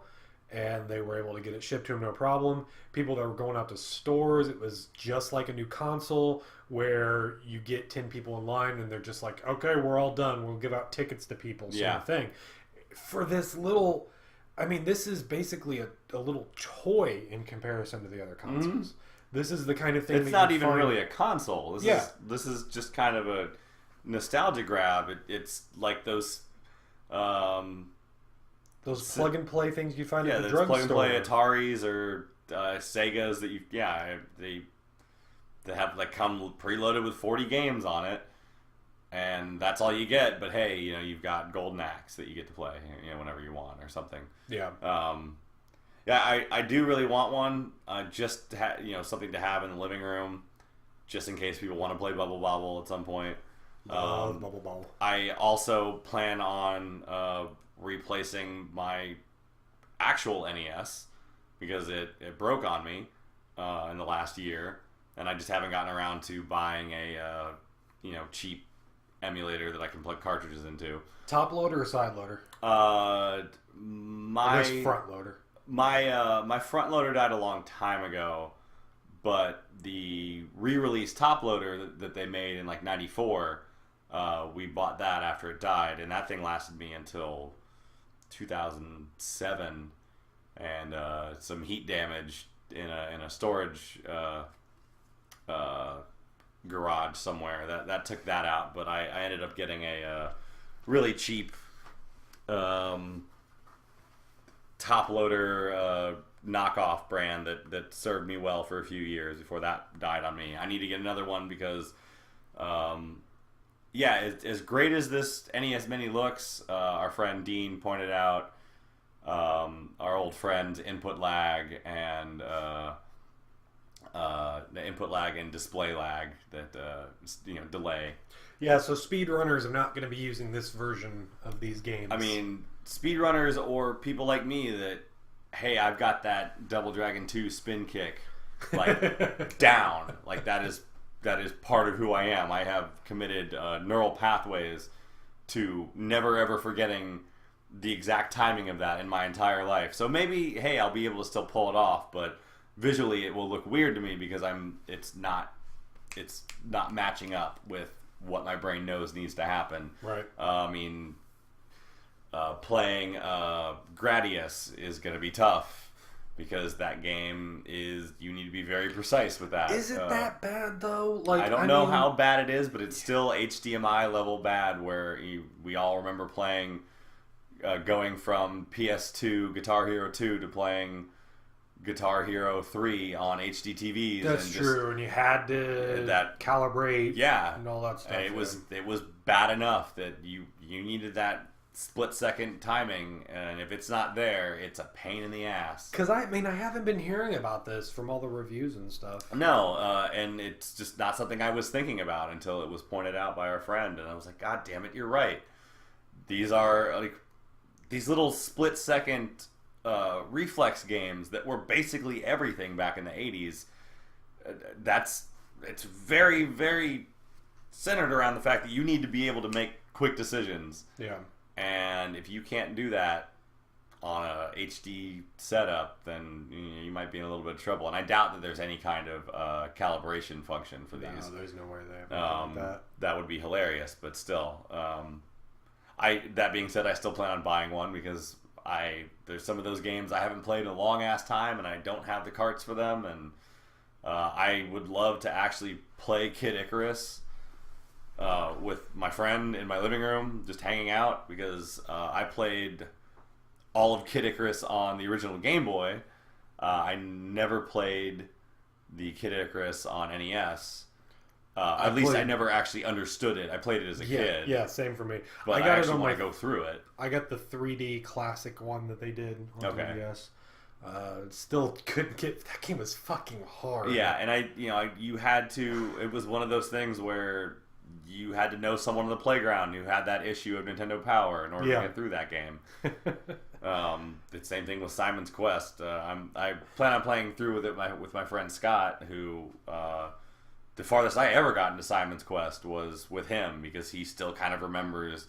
and they were able to get it shipped to them no problem. People that were going out to stores, it was just like a new console where you get 10 people in line and they're just like, okay, we're all done. We'll give out tickets to people, sort of thing. For this little, this is basically a little toy in comparison to the other consoles. Mm-hmm. This is the kind of thing it's not even really a console. This is just kind of a nostalgia grab. It's like those plug and play things you find at the drugstore. Yeah, those plug and play Ataris or Segas that they have come preloaded with 40 games on it, and that's all you get. But hey, you've got Golden Axe that you get to play, whenever you want or something. Yeah. I do really want one. Just something to have in the living room, just in case people want to play Bubble Bobble at some point. Love Bubble Bobble. I also plan on replacing my actual NES because it broke on me in the last year, and I just haven't gotten around to buying a cheap emulator that I can plug cartridges into. Top loader or side loader? My front loader. My front loader died a long time ago, but the re-release top loader that they made in '94, we bought that after it died, and that thing lasted me until 2007, and some heat damage in a storage garage somewhere that took that out. But I ended up getting a really cheap top loader knockoff brand that served me well for a few years before that died on me. I need to get another one because as great as this NES Mini looks, our friend Dean pointed out our old friend input lag and the input lag and display lag that delay. Yeah, so speedrunners are not going to be using this version of these games. Speedrunners or people like me that, hey, I've got that Double Dragon 2 spin kick down. That is part of who I am. I have committed neural pathways to never ever forgetting the exact timing of that in my entire life. So maybe, hey, I'll be able to still pull it off, but visually it will look weird to me because it's not matching up with what my brain knows needs to happen. Right. Playing Gradius is going to be tough because that game is, you need to be very precise with that. Is it that bad though? Like, I don't know how bad it is, but it's still HDMI level bad. Where we all remember playing, going from PS2 Guitar Hero 2 to playing Guitar Hero 3 on HD TVs. That's and true, and you had to calibrate, and all that stuff. And it was bad enough that you needed that split-second timing, and if it's not there, it's a pain in the ass. Because I haven't been hearing about this from all the reviews and stuff. No, and it's just not something I was thinking about until it was pointed out by our friend, and I was like, God damn it, you're right. These are like these little split-second reflex games that were basically everything back in the 80s. It's very, very centered around the fact that you need to be able to make quick decisions. Yeah. And if you can't do that on a HD setup, then you might be in a little bit of trouble. And I doubt that there's any kind of calibration function for these. No, there's no way they have like that. That would be hilarious, but still. That being said, I still plan on buying one because there's some of those games I haven't played in a long ass time, and I don't have the carts for them. And I would love to actually play Kid Icarus with my friend in my living room, just hanging out, because I played all of Kid Icarus on the original Game Boy. I never played the Kid Icarus on NES. At least I never actually understood it. I played it as a kid. Yeah, same for me. But I actually want to go through it. I got the 3D classic one that they did on NES. Still couldn't get that game. Was fucking hard. Yeah, and you had to. It was one of those things where you had to know someone on the playground who had that issue of Nintendo Power in order to get through that game. The same thing with Simon's Quest. I plan on playing through with my friend Scott, who the farthest I ever got into Simon's Quest was with him, because he still kind of remembers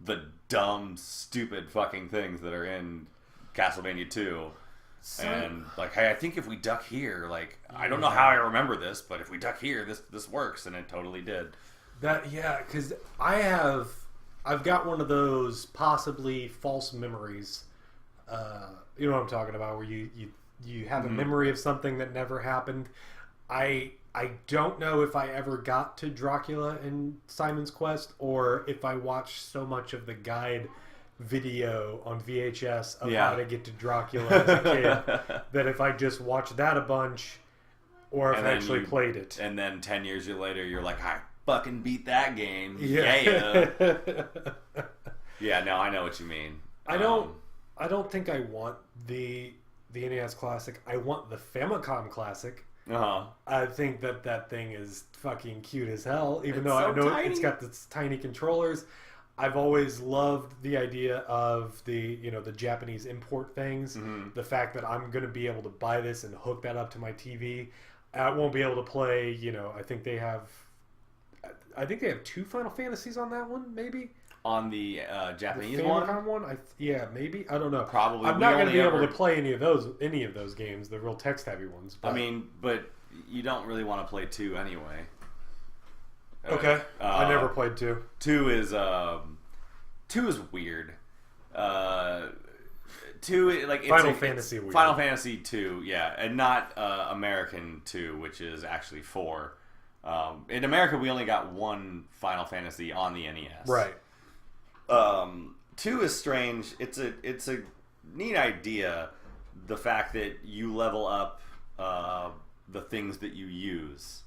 the dumb, stupid fucking things that are in Castlevania 2. And like, hey, I think if we duck here, like, I don't know how I remember this, but if we duck here, this works, and it totally did. Because I've got one of those possibly false memories. You know what I'm talking about, where you have a memory of something that never happened. I don't know if I ever got to Dracula in Simon's Quest, or if I watched so much of the guide video on VHS of how to get to Dracula as a kid that if I just watched that a bunch, or if I actually played it. And then 10 years later, you're like, I fucking beat that game. Yeah. Yeah, no, I know what you mean. I don't think I want the NES Classic. I want the Famicom Classic. I think that thing is fucking cute as hell, even though I know it's got the tiny controllers. I've always loved the idea of the Japanese import things. Mm-hmm. The fact that I'm going to be able to buy this and hook that up to my TV. I won't be able to play, I think they have 2 Final Fantasies on that one, maybe? On the Japanese the one? Maybe. I don't know. Probably. I'm not going to be able to play any of those games, the real text-heavy ones. But. I mean, but you don't really want to play 2 anyway. Okay. I never played 2. 2 is weird. 2, like, it's Final Fantasy weird. Final Fantasy 2, yeah, and not American 2, which is actually 4. In America, we only got 1 Final Fantasy on the NES. Right. 2 is strange. It's a neat idea. The fact that you level up the things that you use.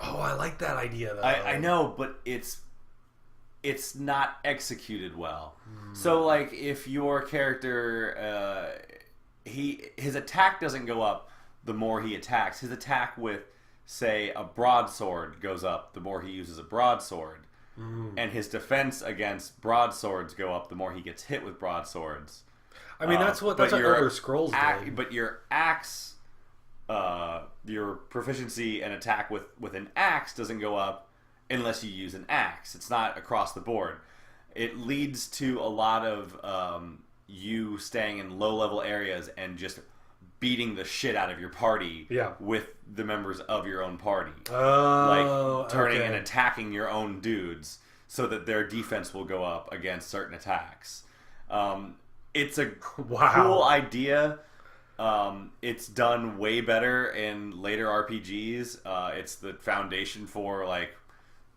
Oh, I like that idea, though. I know, but it's not executed well. So, like, if your character, his attack doesn't go up the more he attacks. His attack with, say, a broadsword goes up the more he uses a broadsword. And his defense against broadswords go up the more he gets hit with broadswords. I mean, that's what Elder Scrolls did. But your axe, your proficiency and attack with an axe doesn't go up unless you use an axe. It's not across the board. It leads to a lot of you staying in low-level areas and just beating the shit out of your party with the members of your own party. Like turning and attacking your own dudes so that their defense will go up against certain attacks. It's a cool idea, It's done way better in later RPGs. It's the foundation for like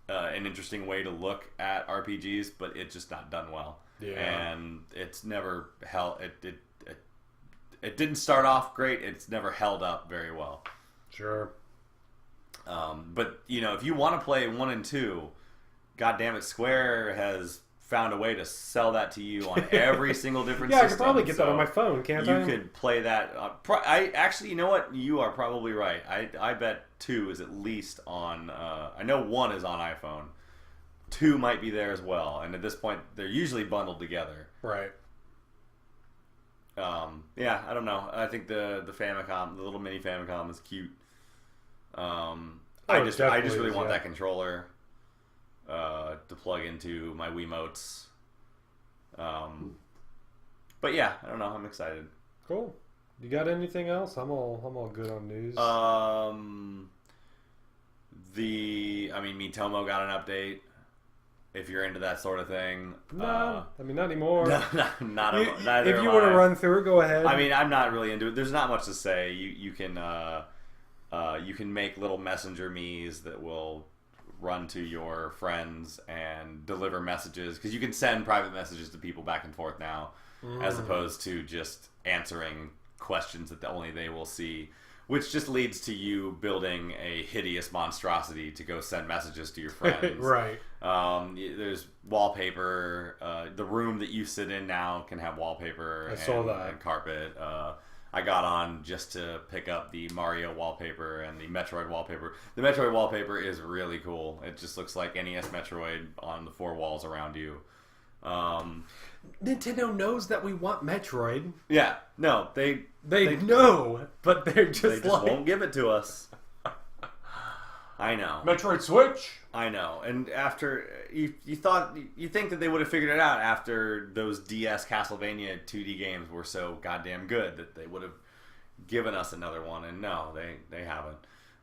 an interesting way to look at RPGs, but it's just not done well. Yeah. And it's never held. It didn't start off great. It's never held up very well. Sure. But if you want to play 1 and 2, God damn it, Square has found a way to sell that to you on every single different system. I could probably get that on my phone, can't I? You could play that. You know what? You are probably right. I bet 2 is at least on. I know 1 is on iPhone. 2 might be there as well, and at this point, they're usually bundled together. Right. Yeah, I don't know. I think the Famicom, the little mini Famicom, is cute. I just really want that controller to plug into my Wiimotes. But yeah, I don't know. I'm excited. Cool. You got anything else? I'm all good on news. Miitomo got an update. If you're into that sort of thing. No, not anymore. No, neither. If you want to run through it, go ahead. I'm not really into it. There's not much to say. You can make little messenger me's that will run to your friends and deliver messages, because you can send private messages to people back and forth now, as opposed to just answering questions that only they will see, which just leads to you building a hideous monstrosity to go send messages to your friends. Right. There's wallpaper. The room that you sit in now can have wallpaper and carpet. I got on just to pick up the Mario wallpaper and the Metroid wallpaper. The Metroid wallpaper is really cool. It just looks like NES Metroid on the 4 walls around you. Nintendo knows that we want Metroid. Yeah, no, they know, but they just won't give it to us. I know. Metroid Switch. I know. And after you think that they would have figured it out after those DS Castlevania 2D games were so goddamn good that they would have given us another one, and no, they haven't.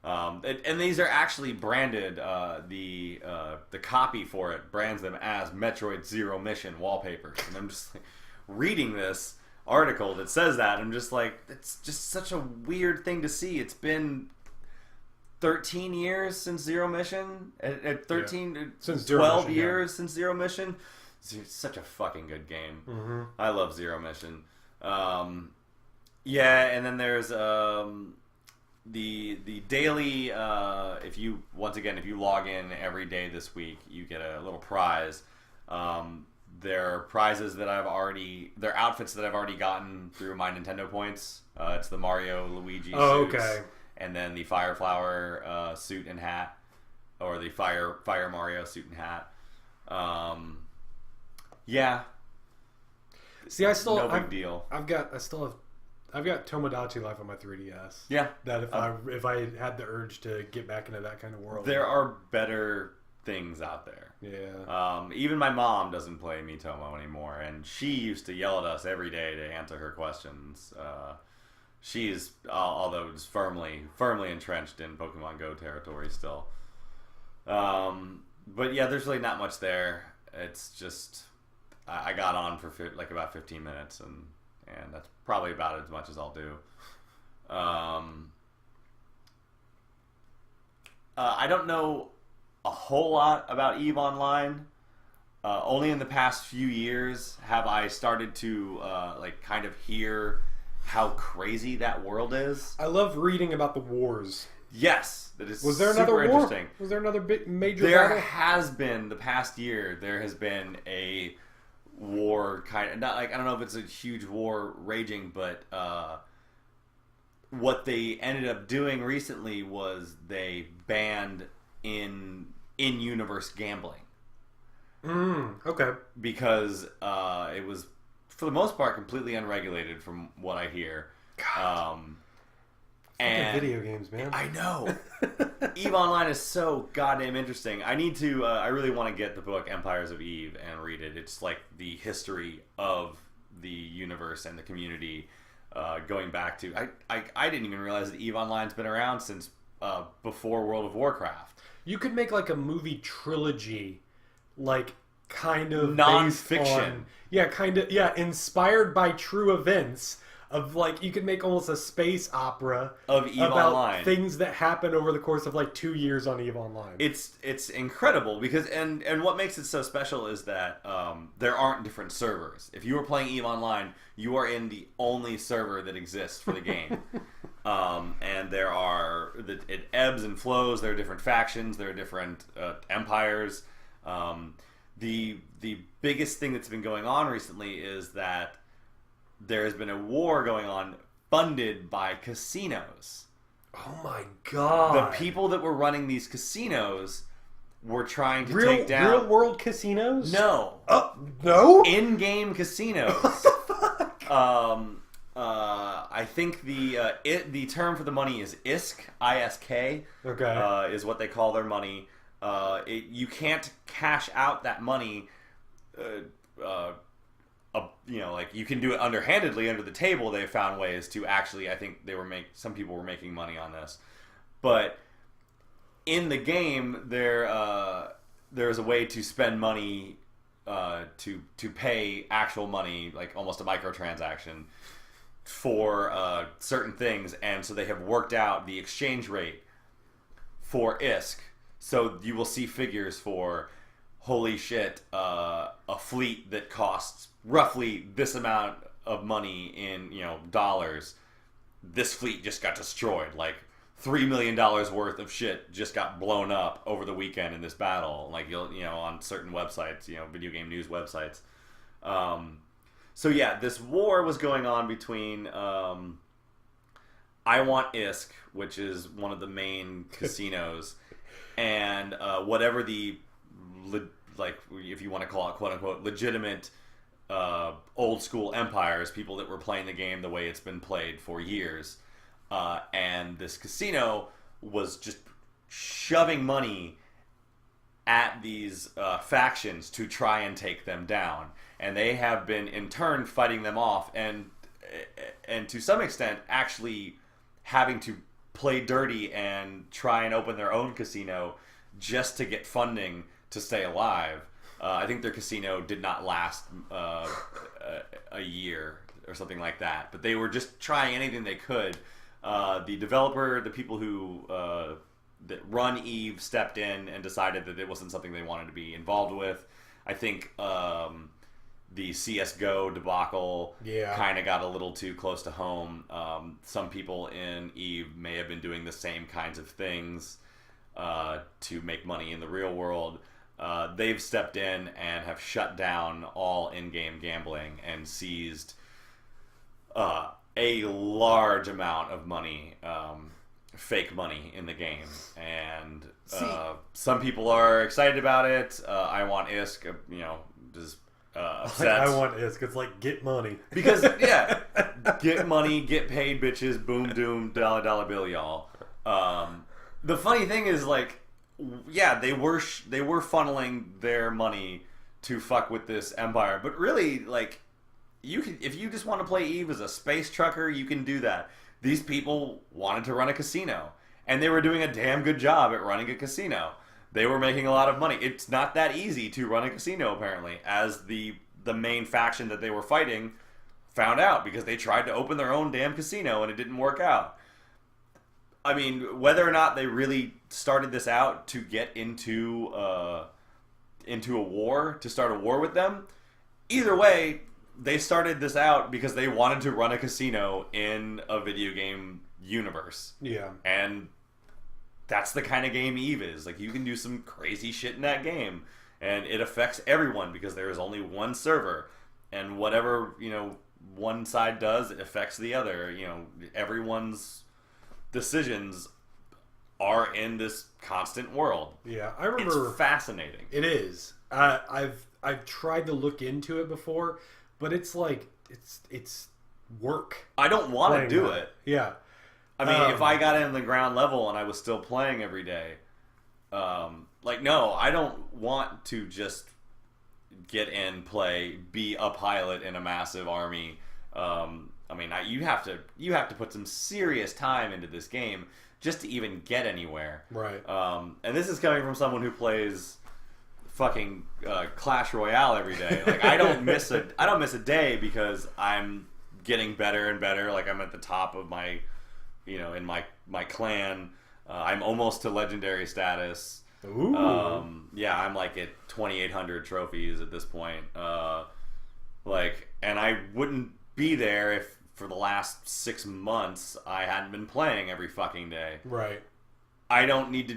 And these are actually branded. The copy for it brands them as Metroid Zero Mission wallpapers, and I'm just like, reading this article that says that, I'm just like, it's just such a weird thing to see. It's been 13 years since Zero Mission. Since 12 years since Zero Mission. It's such a fucking good game. Mm-hmm. I love Zero Mission. Yeah, and then there's the daily. If you log in every day this week, you get a little prize. There are prizes that they're outfits that I've already gotten through my Nintendo points. It's the Mario, Luigi suits. Oh, okay. And then the Fire Flower suit and hat, or the Fire Mario suit and hat. Yeah. See, no big deal. I've got Tomodachi Life on my 3DS. Yeah. That if I had the urge to get back into that kind of world, there are better things out there. Yeah. Even my mom doesn't play Miitomo anymore, and she used to yell at us every day to answer her questions. She's, although it's firmly entrenched in Pokemon Go territory still. But yeah, there's really not much there. It's just, I got on for about 15 minutes, and that's probably about as much as I'll do. I don't know a whole lot about EVE Online. Only in the past few years have I started to kind of hear how crazy that world is. I love reading about the wars. Yes, that is. Was there another war? Interesting. Was there another big major battle? There has been the past year. There has been a war, kind of, not like, I don't know if it's a huge war raging, but what they ended up doing recently was they banned in-universe gambling. Okay. Because it was, for the most part, completely unregulated from what I hear. God. And video games, man. I know. EVE Online is so goddamn interesting. I need to. I really want to get the book Empires of Eve and read it. It's like the history of the universe and the community, going back to. I didn't even realize that EVE Online's been around since before World of Warcraft. You could make like a movie trilogy, like kind of non-fiction. inspired by true events of like you could make almost a space opera of EVE about Online. things that happen over the course of like 2 years on EVE Online. It's incredible because and what makes it so special is that there aren't different servers. If you are playing EVE Online, you are in the only server that exists for the game. And it ebbs and flows. There are different factions. There are different empires. The biggest thing that's been going on recently is that there has been a war going on funded by casinos. Oh my god! The people that were running these casinos were trying to take down real world casinos. No, no in-game casinos. What the fuck? I think the term for the money is ISK. ISK. Okay. Is what they call their money. You can't cash out that money. Like you can do it underhandedly under the table. They found ways to actually. I think some people were making money on this, but in the game there's a way to spend money to pay actual money, like almost a microtransaction for certain things, and so they have worked out the exchange rate for ISK. So you will see figures for, holy shit, a fleet that costs roughly this amount of money in dollars. This fleet just got destroyed. Like $3 million worth of shit just got blown up over the weekend in this battle. Like on certain websites, video game news websites. So yeah, this war was going on between I Want ISK, which is one of the main casinos, and whatever the if you want to call it quote unquote legitimate old school empires, people that were playing the game the way it's been played for years, and this casino was just shoving money at these factions to try and take them down, and they have been in turn fighting them off, and to some extent actually having to play dirty and try and open their own casino just to get funding to stay alive. I think their casino did not last a year or something like that, but they were just trying anything they could. The developer, the people who that run EVE, stepped in and decided that it wasn't something they wanted to be involved with. I think the CSGO debacle kind of got a little too close to home. Some people in EVE may have been doing the same kinds of things to make money in the real world. They've stepped in and have shut down all in-game gambling and seized a large amount of money, fake money in the game. And some people are excited about it. I Want ISK, just upset. I Want ISK. It's like, get money. Because, get money, get paid, bitches, boom, doom, dollar bill, y'all. The funny thing is, they were funneling their money to fuck with this empire, but really, you can, if you just want to play EVE as a space trucker, you can do that. These people wanted to run a casino, and they were doing a damn good job at running a casino. They were making a lot of money. It's not that easy to run a casino, apparently, as the main faction that they were fighting found out, because they tried to open their own damn casino and it didn't work out. I mean, whether or not they really started this out to get into a war, to start a war with them, either way, they started this out because they wanted to run a casino in a video game universe. Yeah. And that's the kind of game EVE is. You can do some crazy shit in that game, and it affects everyone because there is only one server, and whatever, one side does, it affects the other. Everyone's decisions are in this constant world. Yeah, I remember. It's fascinating. It is. I've tried to look into it before, but it's it's work. I don't want to do it. Yeah. I mean, if I got in the ground level and I was still playing every day, no, I don't want to just get in, play, be a pilot in a massive army. You have to put some serious time into this game just to even get anywhere. Right. And this is coming from someone who plays fucking Clash Royale every day. I don't miss a day because I'm getting better and better. Like I'm at the top of my, in my clan. I'm almost to legendary status. Ooh. Yeah, I'm like at 2,800 trophies at this point. And I wouldn't be there if for the last 6 months I hadn't been playing every fucking day. Right. I don't need to,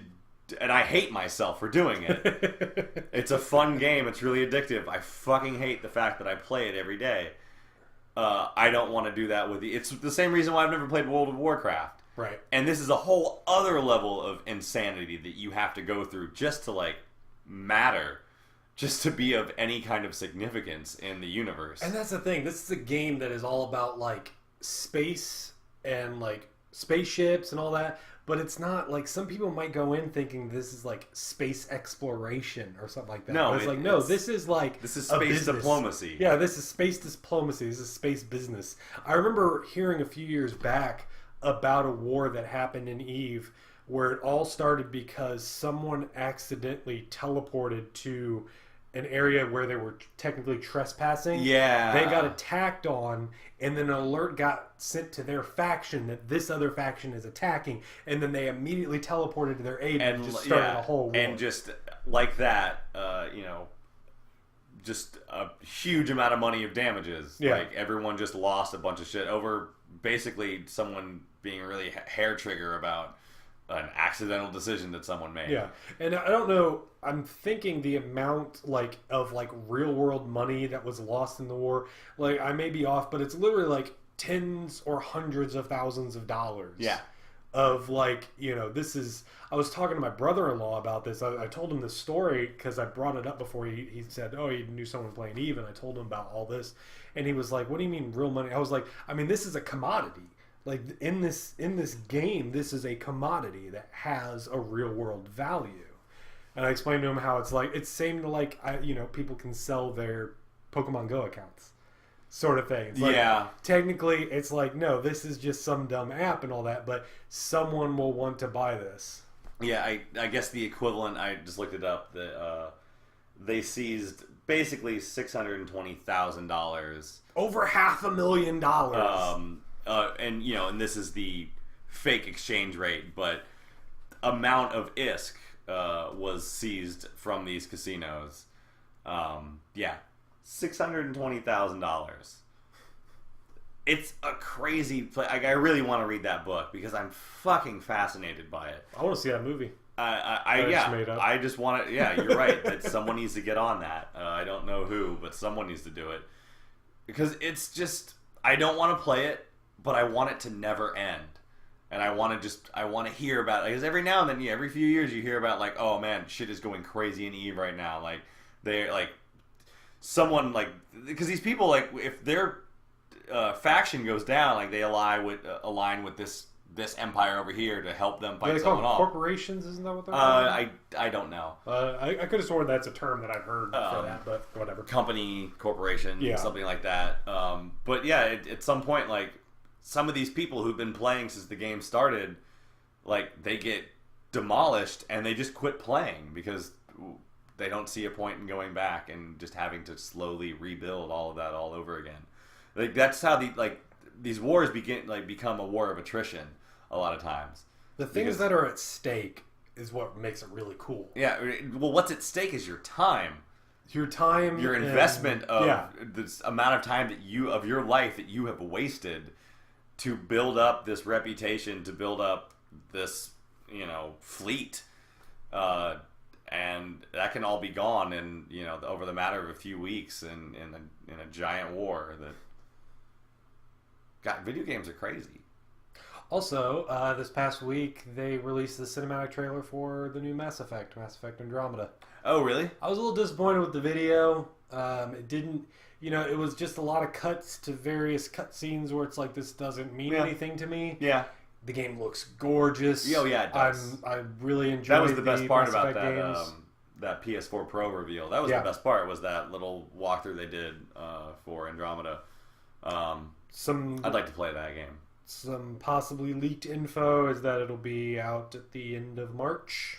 and I hate myself for doing it. It's a fun game. It's really addictive. I fucking hate the fact that I play it every day. I don't want to do that with you. It's the same reason why I've never played World of Warcraft. Right. And this is a whole other level of insanity that you have to go through just to like matter, just to be of any kind of significance in the universe. And that's the thing. This is a game that is all about like space and like spaceships and all that. But it's not like some people might go in thinking this is like space exploration or something like that. No, but it's this is like this is space diplomacy. Yeah, this is space diplomacy. This is space business. I remember hearing a few years back about a war that happened in Eve where it all started because someone accidentally teleported to an area where they were technically trespassing. Yeah. They got attacked on, and then an alert got sent to their faction that this other faction is attacking, and then they immediately teleported to their aid and just started a whole war. And just like that, just a huge amount of money of damages. Yeah. Like everyone just lost a bunch of shit over basically someone being really hair trigger about an accidental decision that someone made. Yeah, and I don't know. I'm thinking the amount of real world money that was lost in the war. Like I may be off, but it's literally like tens or hundreds of thousands of dollars. Yeah. Of this is. I was talking to my brother-in-law about this. I told him this story because I brought it up before. He said, "Oh, he knew someone playing Eve," and I told him about all this, and he was like, "What do you mean real money?" I was like, "I mean, this is a commodity." Like in this game, this is a commodity that has a real world value, and I explained to him how it's same to people can sell their Pokemon Go accounts, sort of thing. It's technically, it's like no, this is just some dumb app and all that, but someone will want to buy this. Yeah, I guess the equivalent. I just looked it up. That they seized basically $620,000. Over $500,000. And this is the fake exchange rate, but amount of ISK was seized from these casinos. $620,000. It's a crazy play. I really want to read that book because I'm fucking fascinated by it. I want to see that movie. I just want to. Yeah, you're right. That someone needs to get on that. I don't know who, but someone needs to do it because it's just. I don't want to play it. But I want it to never end, and I want to hear about it because every now and then, every few years, you hear about oh man, shit is going crazy in Eve right now. Like they're someone because these people if their faction goes down, they align with this empire over here to help them fight someone off. Corporations, isn't that what they're called? I don't know. I could have sworn that's a term that I've heard for that, but whatever. Company, corporation, something like that. But yeah, at some point, some of these people who've been playing since the game started, they get demolished and they just quit playing because they don't see a point in going back and just having to slowly rebuild all of that all over again. That's how these wars become a war of attrition a lot of times. The things that are at stake is what makes it really cool. Yeah, well, what's at stake is your time. Your time, your investment of this amount of time of your life that you have wasted to build up this reputation, to build up this, fleet, and that can all be gone in, over the matter of a few weeks in a giant war. Video games are crazy. Also, this past week they released the cinematic trailer for the new Mass Effect Andromeda. Oh, really? I was a little disappointed with the video. It didn't. It was just a lot of cuts to various cutscenes where it's this doesn't mean anything to me. Yeah. The game looks gorgeous. Oh, yeah, it does. I really enjoyed that was the best part about that that PS4 Pro reveal. That was the best part, was that little walkthrough they did for Andromeda. I'd like to play that game. Some possibly leaked info is that it'll be out at the end of March.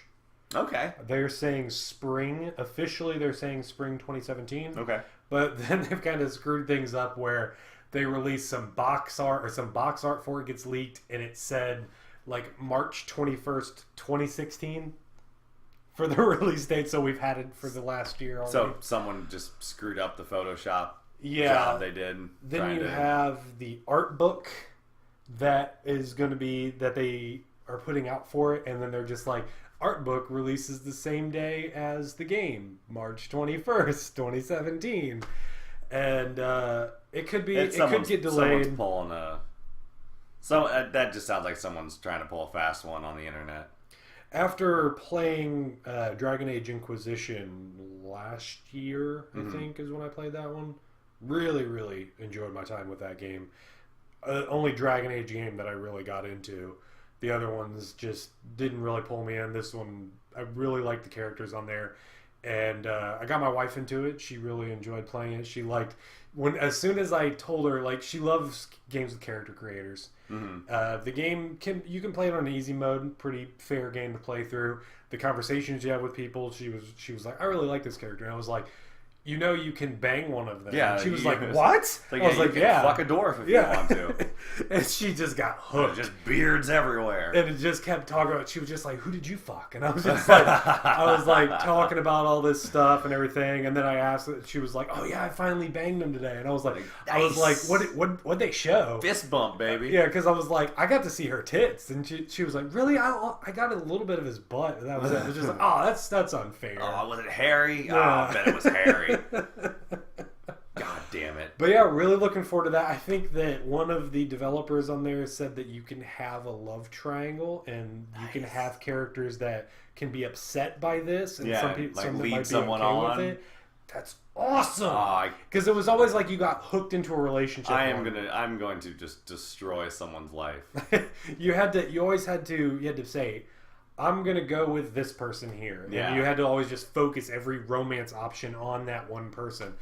Okay. They're saying spring. Officially, they're saying spring 2017. Okay. But then they've kind of screwed things up where they released some box art for it gets leaked, and it said like March 21st, 2016 for the release date. So we've had it for the last year already. So someone just screwed up the Photoshop Yeah. job they did. Then you have the art book that is going to be that they are putting out for it, and then they're just like, art book releases the same day as the game, March 21st, 2017, and it could get delayed. Someone's pulling a. So that just sounds like someone's trying to pull a fast one on the internet. After playing Dragon Age Inquisition last year, I think is when I played that one. Really, really enjoyed my time with that game. Only Dragon Age game that I really got into. The other ones just didn't really pull me in. This one, I really liked the characters on there. And I got my wife into it. She really enjoyed playing it. She liked as soon as I told her, like, she loves games with character creators. The game you can play it on easy mode, pretty fair game to play through. The conversations you have with people, she was like, I really like this character, and I was like, you know, you can bang one of them. Yeah, and she was like, what? Like, I was like, yeah, fuck a dwarf if you want to. And she just got hooked. Just beards everywhere. And it just kept talking about. She was just like, "Who did you fuck?" And I was just like, talking about all this stuff and everything. And then I asked her, she was like, "Oh yeah, I finally banged him today." And I was like, nice. What they show? Fist bump, baby. Yeah, because I was like, I got to see her tits, and she was like, "Really? I got a little bit of his butt." And that was it. It was just like, oh, that's unfair. Oh, was it hairy? Yeah. Oh, I bet it was hairy. God damn it. But yeah, really looking forward to that. I think that one of the developers on there said that you can have a love triangle, and you can have characters that can be upset by this, and some people like might lead be someone okay on. with it. That's awesome. Because it was always like you got hooked into a relationship. I'm going to just destroy someone's life. You had to say, I'm gonna go with this person here. And you had to always just focus every romance option on that one person.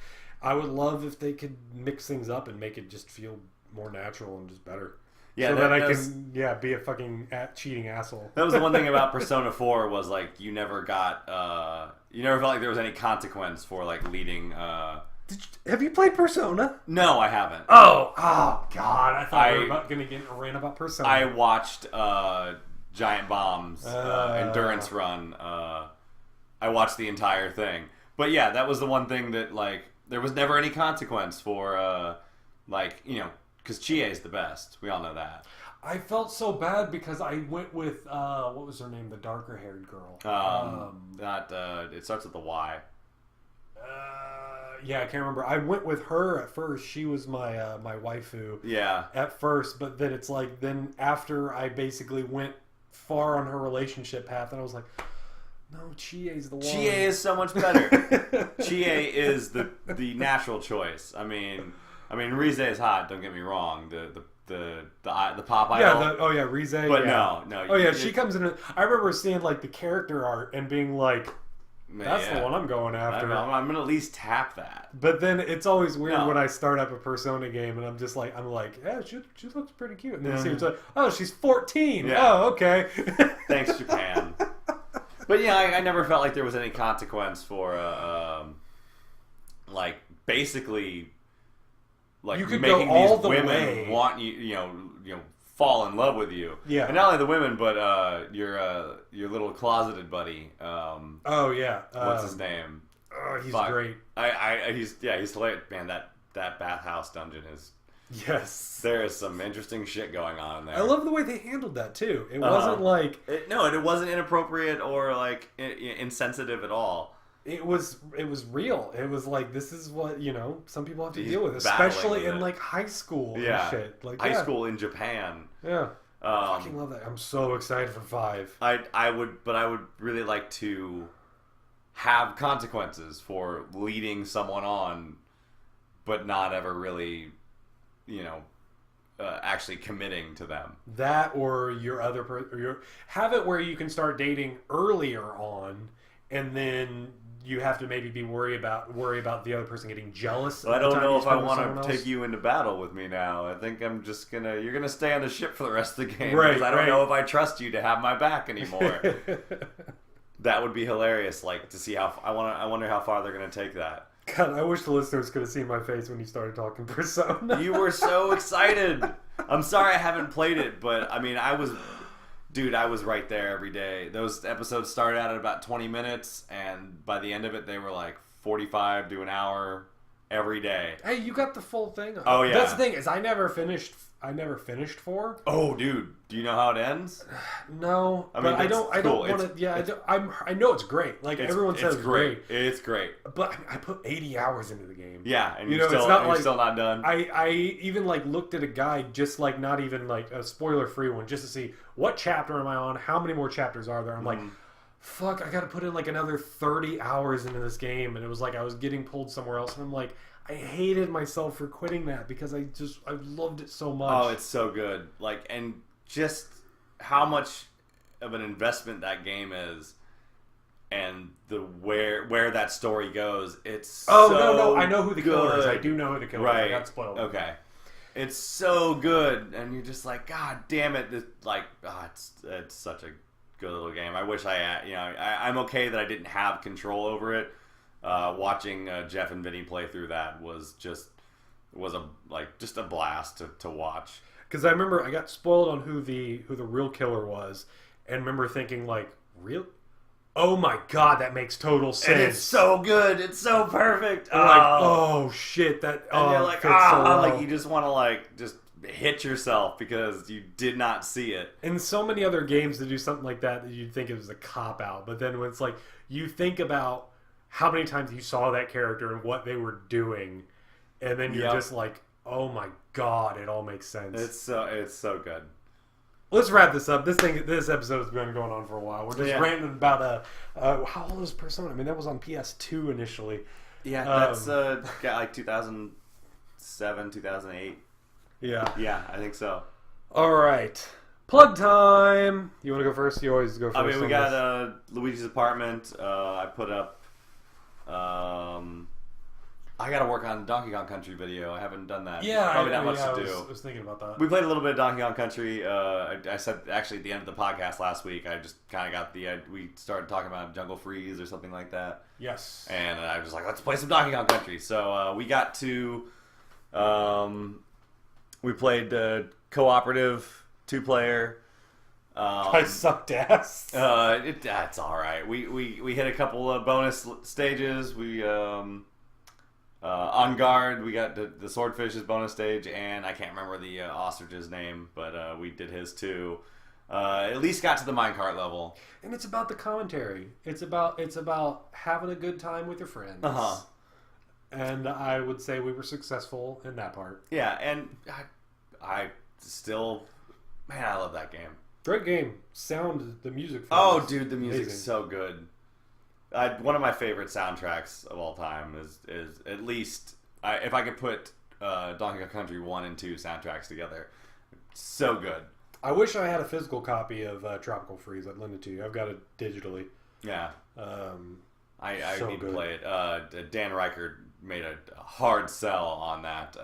I would love if they could mix things up and make it just feel more natural and just better. Yeah, so that I can be a fucking cheating asshole. That was the one thing about Persona 4 was like you never felt like there was any consequence for like leading. Have you played Persona? No, I haven't. Oh God! I thought we were going to get a rant about Persona. I watched Giant Bomb's endurance run. I watched the entire thing, but yeah, that was the one thing that like there was never any consequence for because Chie is the best. We all know that. I felt so bad because I went with what was her name, the darker haired girl. It starts with the Y. Yeah, I can't remember. I went with her at first. She was my my waifu. Yeah. At first, but then it's like after I basically went far on her relationship path, and I was like, no, Chie's the one. Chie is so much better. Chie is the natural choice. I mean, Rize is hot. Don't get me wrong. The pop idol. Rize. But yeah. no. Oh yeah, she comes in. I remember seeing like the character art and being like, "That's the one I'm going after." I'm gonna at least tap that. But then it's always weird when I start up a Persona game and I'm like, yeah, she looks pretty cute. And then it's like, oh, she's 14. Yeah. Oh, okay. Thanks, Japan. But yeah, I never felt like there was any consequence for basically. Like you could making go all these the women way. Want you fall in love with you. Yeah. And not only the women, but your little closeted buddy. Oh yeah. What's his name? Oh, he's great. He's hilarious. Man, that bathhouse dungeon is. Yes. There is some interesting shit going on in there. I love the way they handled that too. It wasn't like it wasn't inappropriate or like insensitive at all. It was real. It was like, this is what, some people have to deal with, especially in like high school and shit. Like high school in Japan. Yeah. I fucking love that. I'm so excited for 5. I would really like to have consequences for leading someone on, but not ever really, actually committing to them. That or your other have it where you can start dating earlier on, and then you have to maybe worry about the other person getting jealous. Well, I don't know if I want to take you into battle with me now. I think I'm just you're gonna stay on the ship for the rest of the game. Right, because I don't know if I trust you to have my back anymore. That would be hilarious. Like to see I wonder how far they're gonna take that. God, I wish the listeners could have seen my face when you started talking Persona. You were so excited. I'm sorry I haven't played it, but I mean, I was right there every day. Those episodes started out at about 20 minutes, and by the end of it, they were like 45 to an hour every day. Hey, you got the full thing. Oh yeah. That's the thing is, I never finished 4. Oh, dude, do you know how it ends? No, I mean, but I don't want to. Yeah, I know it's great. Like everyone says, it's great. It's great. But I put 80 hours into the game. Yeah, and you're still not done. I even like looked at a guide, just like not even like a spoiler free one, just to see what chapter am I on, how many more chapters are there. I'm like, fuck, I got to put in like another 30 hours into this game, and it was like I was getting pulled somewhere else, and I'm like, I hated myself for quitting that because I loved it so much. Oh, it's so good. Like, and just how much of an investment that game is, and the where that story goes. It's no, I know who the killer is. I do know who the killer is. I got spoiled. Okay, it's so good, and you're just like, God damn it! It's such a good little game. I wish I'm okay that I didn't have control over it. Watching Jeff and Vinny play through that was a blast to watch. Because I remember I got spoiled on who the real killer was, and remember thinking like, real? Oh my god, that makes total sense. And it's so good. It's so perfect. Like, oh shit, that. And you're like, so well. like you just want to like just hit yourself because you did not see it. And so many other games to do something like that you'd think it was a cop out, but then when it's like you think about how many times you saw that character and what they were doing, and then you're just like, oh my god, it all makes sense. It's so good. Let's wrap this up. This episode has been going on for a while. We're just ranting about how old is Persona? I mean, that was on PS2 initially. Yeah, that's got like 2007, 2008. Yeah, I think so. All right, plug time. You want to go first? You always go first. I mean, we got Luigi's Apartment. I put up. I got to work on Donkey Kong Country video. I haven't done that. Yeah, probably not much to do. I was thinking about that. We played a little bit of Donkey Kong Country. I said actually at the end of the podcast last week. I just kind of got we started talking about Jungle Freeze or something like that. Yes. And I was like, let's play some Donkey Kong Country. So we got to. We played cooperative 2-player. I sucked ass. That's all right. We hit a couple of bonus stages. We on guard. We got the swordfish's bonus stage, and I can't remember the ostrich's name, but we did his too. At least got to the minecart level. And it's about the commentary. It's about having a good time with your friends. And I would say we were successful in that part. Yeah, and I still, man, I love that game. Great game. The music. Oh, dude, the music's so good. One of my favorite soundtracks of all time is at least if I could put Donkey Kong Country 1 and 2 soundtracks together. So good. I wish I had a physical copy of Tropical Freeze. I'd lend it to you. I've got it digitally. Yeah. I so need good. to play it. Dan Reichert made a hard sell on that.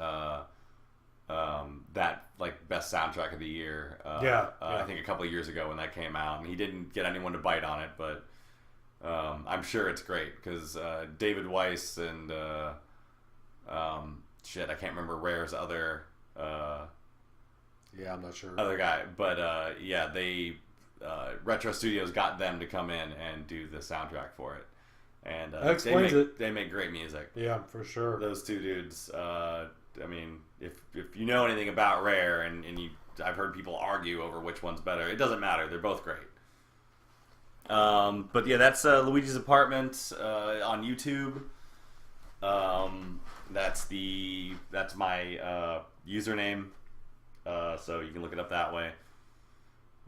That like best soundtrack of the year. I think a couple of years ago when that came out, and he didn't get anyone to bite on it, but I'm sure it's great because David Weiss and I can't remember Rare's other. I'm not sure. Other guy, but they Retro Studios got them to come in and do the soundtrack for it, and that explains it. They make great music. Yeah, for sure. Those two dudes. I mean, if you know anything about Rare, and I've heard people argue over which one's better. It doesn't matter. They're both great. But yeah, that's Luigi's Apartment on YouTube. That's my username. So you can look it up that way.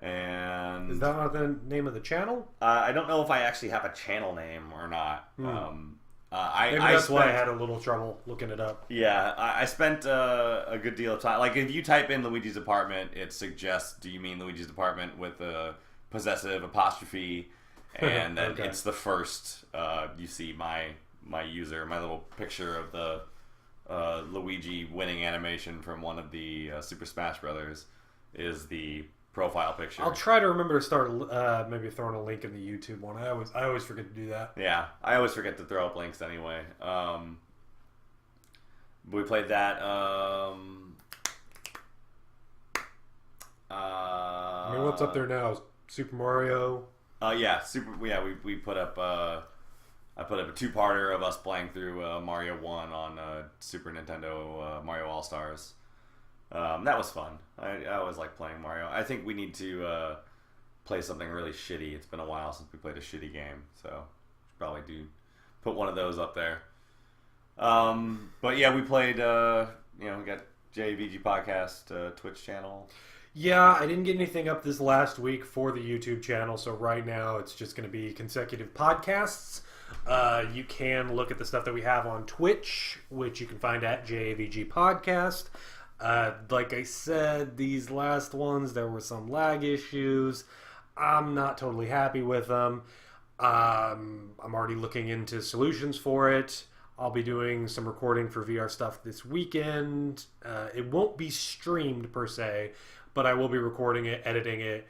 And is that not the name of the channel? I don't know if I actually have a channel name or not. Maybe that's why I had a little trouble looking it up. Yeah, I spent a good deal of time. Like, if you type in Luigi's Apartment, it suggests, do you mean Luigi's Apartment with a possessive apostrophe? And then it's the first, you see my user, my little picture of the Luigi winning animation from one of the Super Smash Brothers is the profile picture. I'll try to remember to start maybe throwing a link in the YouTube one. I always forget to do that. Yeah, I always forget to throw up links anyway. We played that. I mean, what's up there now? Super Mario. Yeah, we put up. I put up a two-parter of us playing through Mario 1 on Super Nintendo Mario All Stars. That was fun. I always like playing Mario. I think we need to play something really shitty. It's been a while since we played a shitty game, so should probably put one of those up there. But yeah, we played. We got JVG Podcast Twitch channel. Yeah, I didn't get anything up this last week for the YouTube channel, so right now it's just going to be consecutive podcasts. You can look at the stuff that we have on Twitch, which you can find at JVG Podcast. Like I said, these last ones, there were some lag issues. I'm not totally happy with them. I'm already looking into solutions for it. I'll be doing some recording for VR stuff this weekend. It won't be streamed per se, but I will be recording it, editing it,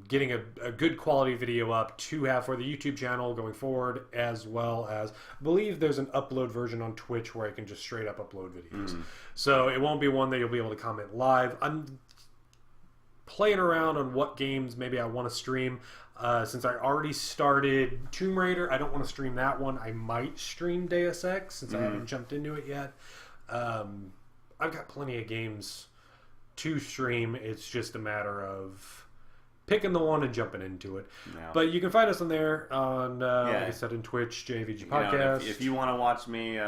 getting a good quality video up to have for the YouTube channel going forward, as well as I believe there's an upload version on Twitch where I can just straight up upload videos. So it won't be one that you'll be able to comment live. I'm playing around on what games maybe I want to stream. Since I already started Tomb Raider, I don't want to stream that one. I might stream Deus Ex since I haven't jumped into it yet. I've got plenty of games to stream. It's just a matter of picking the one and jumping into it. Yeah. But you can find us on there on, like I said, in Twitch, JVG Podcast. If you want to watch me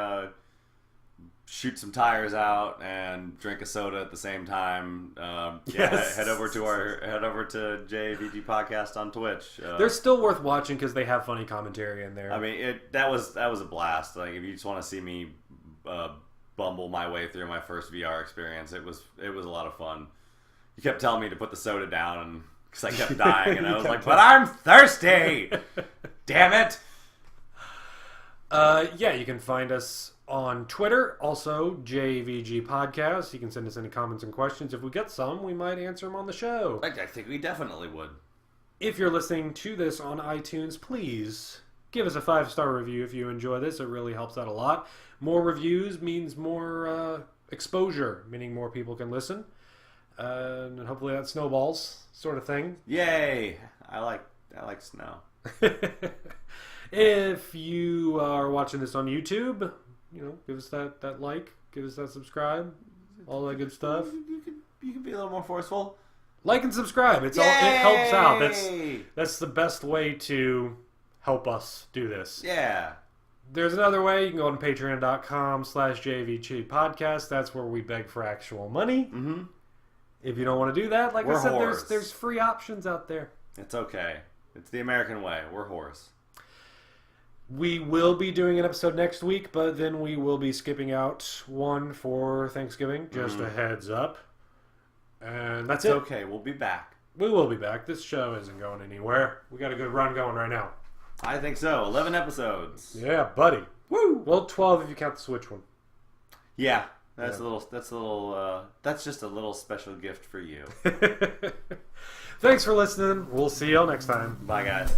shoot some tires out and drink a soda at the same time, head over to JVG Podcast on Twitch. They're still worth watching because they have funny commentary in there. I mean, that was a blast. Like, if you just want to see me bumble my way through my first VR experience, it was a lot of fun. You kept telling me to put the soda down because I kept dying, and I was like, "But I'm thirsty, damn it!" You can find us on Twitter, also JVG Podcast. You can send us any comments and questions. If we get some, we might answer them on the show. I think we definitely would. If you're listening to this on iTunes, please give us a 5-star review if you enjoy this. It really helps out a lot. More reviews means more exposure, meaning more people can listen. And hopefully that snowballs, sort of thing. Yay! I like snow. If you are watching this on YouTube, give us that like, give us that subscribe, all that good stuff. You can be a little more forceful. Like and subscribe. It helps out. That's the best way to help us do this. Yeah. There's another way. You can go on patreon.com/JVG Podcast. That's where we beg for actual money. Mm-hmm. If you don't want to do that, like I said, there's free options out there. It's okay. It's the American way. We're whores. We will be doing an episode next week, but then we will be skipping out one for Thanksgiving. Just a heads up. And that's it. It's okay. We'll be back. We will be back. This show isn't going anywhere. We got a good run going right now. I think so. 11 episodes. Yeah, buddy. Woo! Well, 12 if you count the Switch one. Yeah. That's just a little special gift for you. Thanks for listening. We'll see y'all next time. Bye, guys.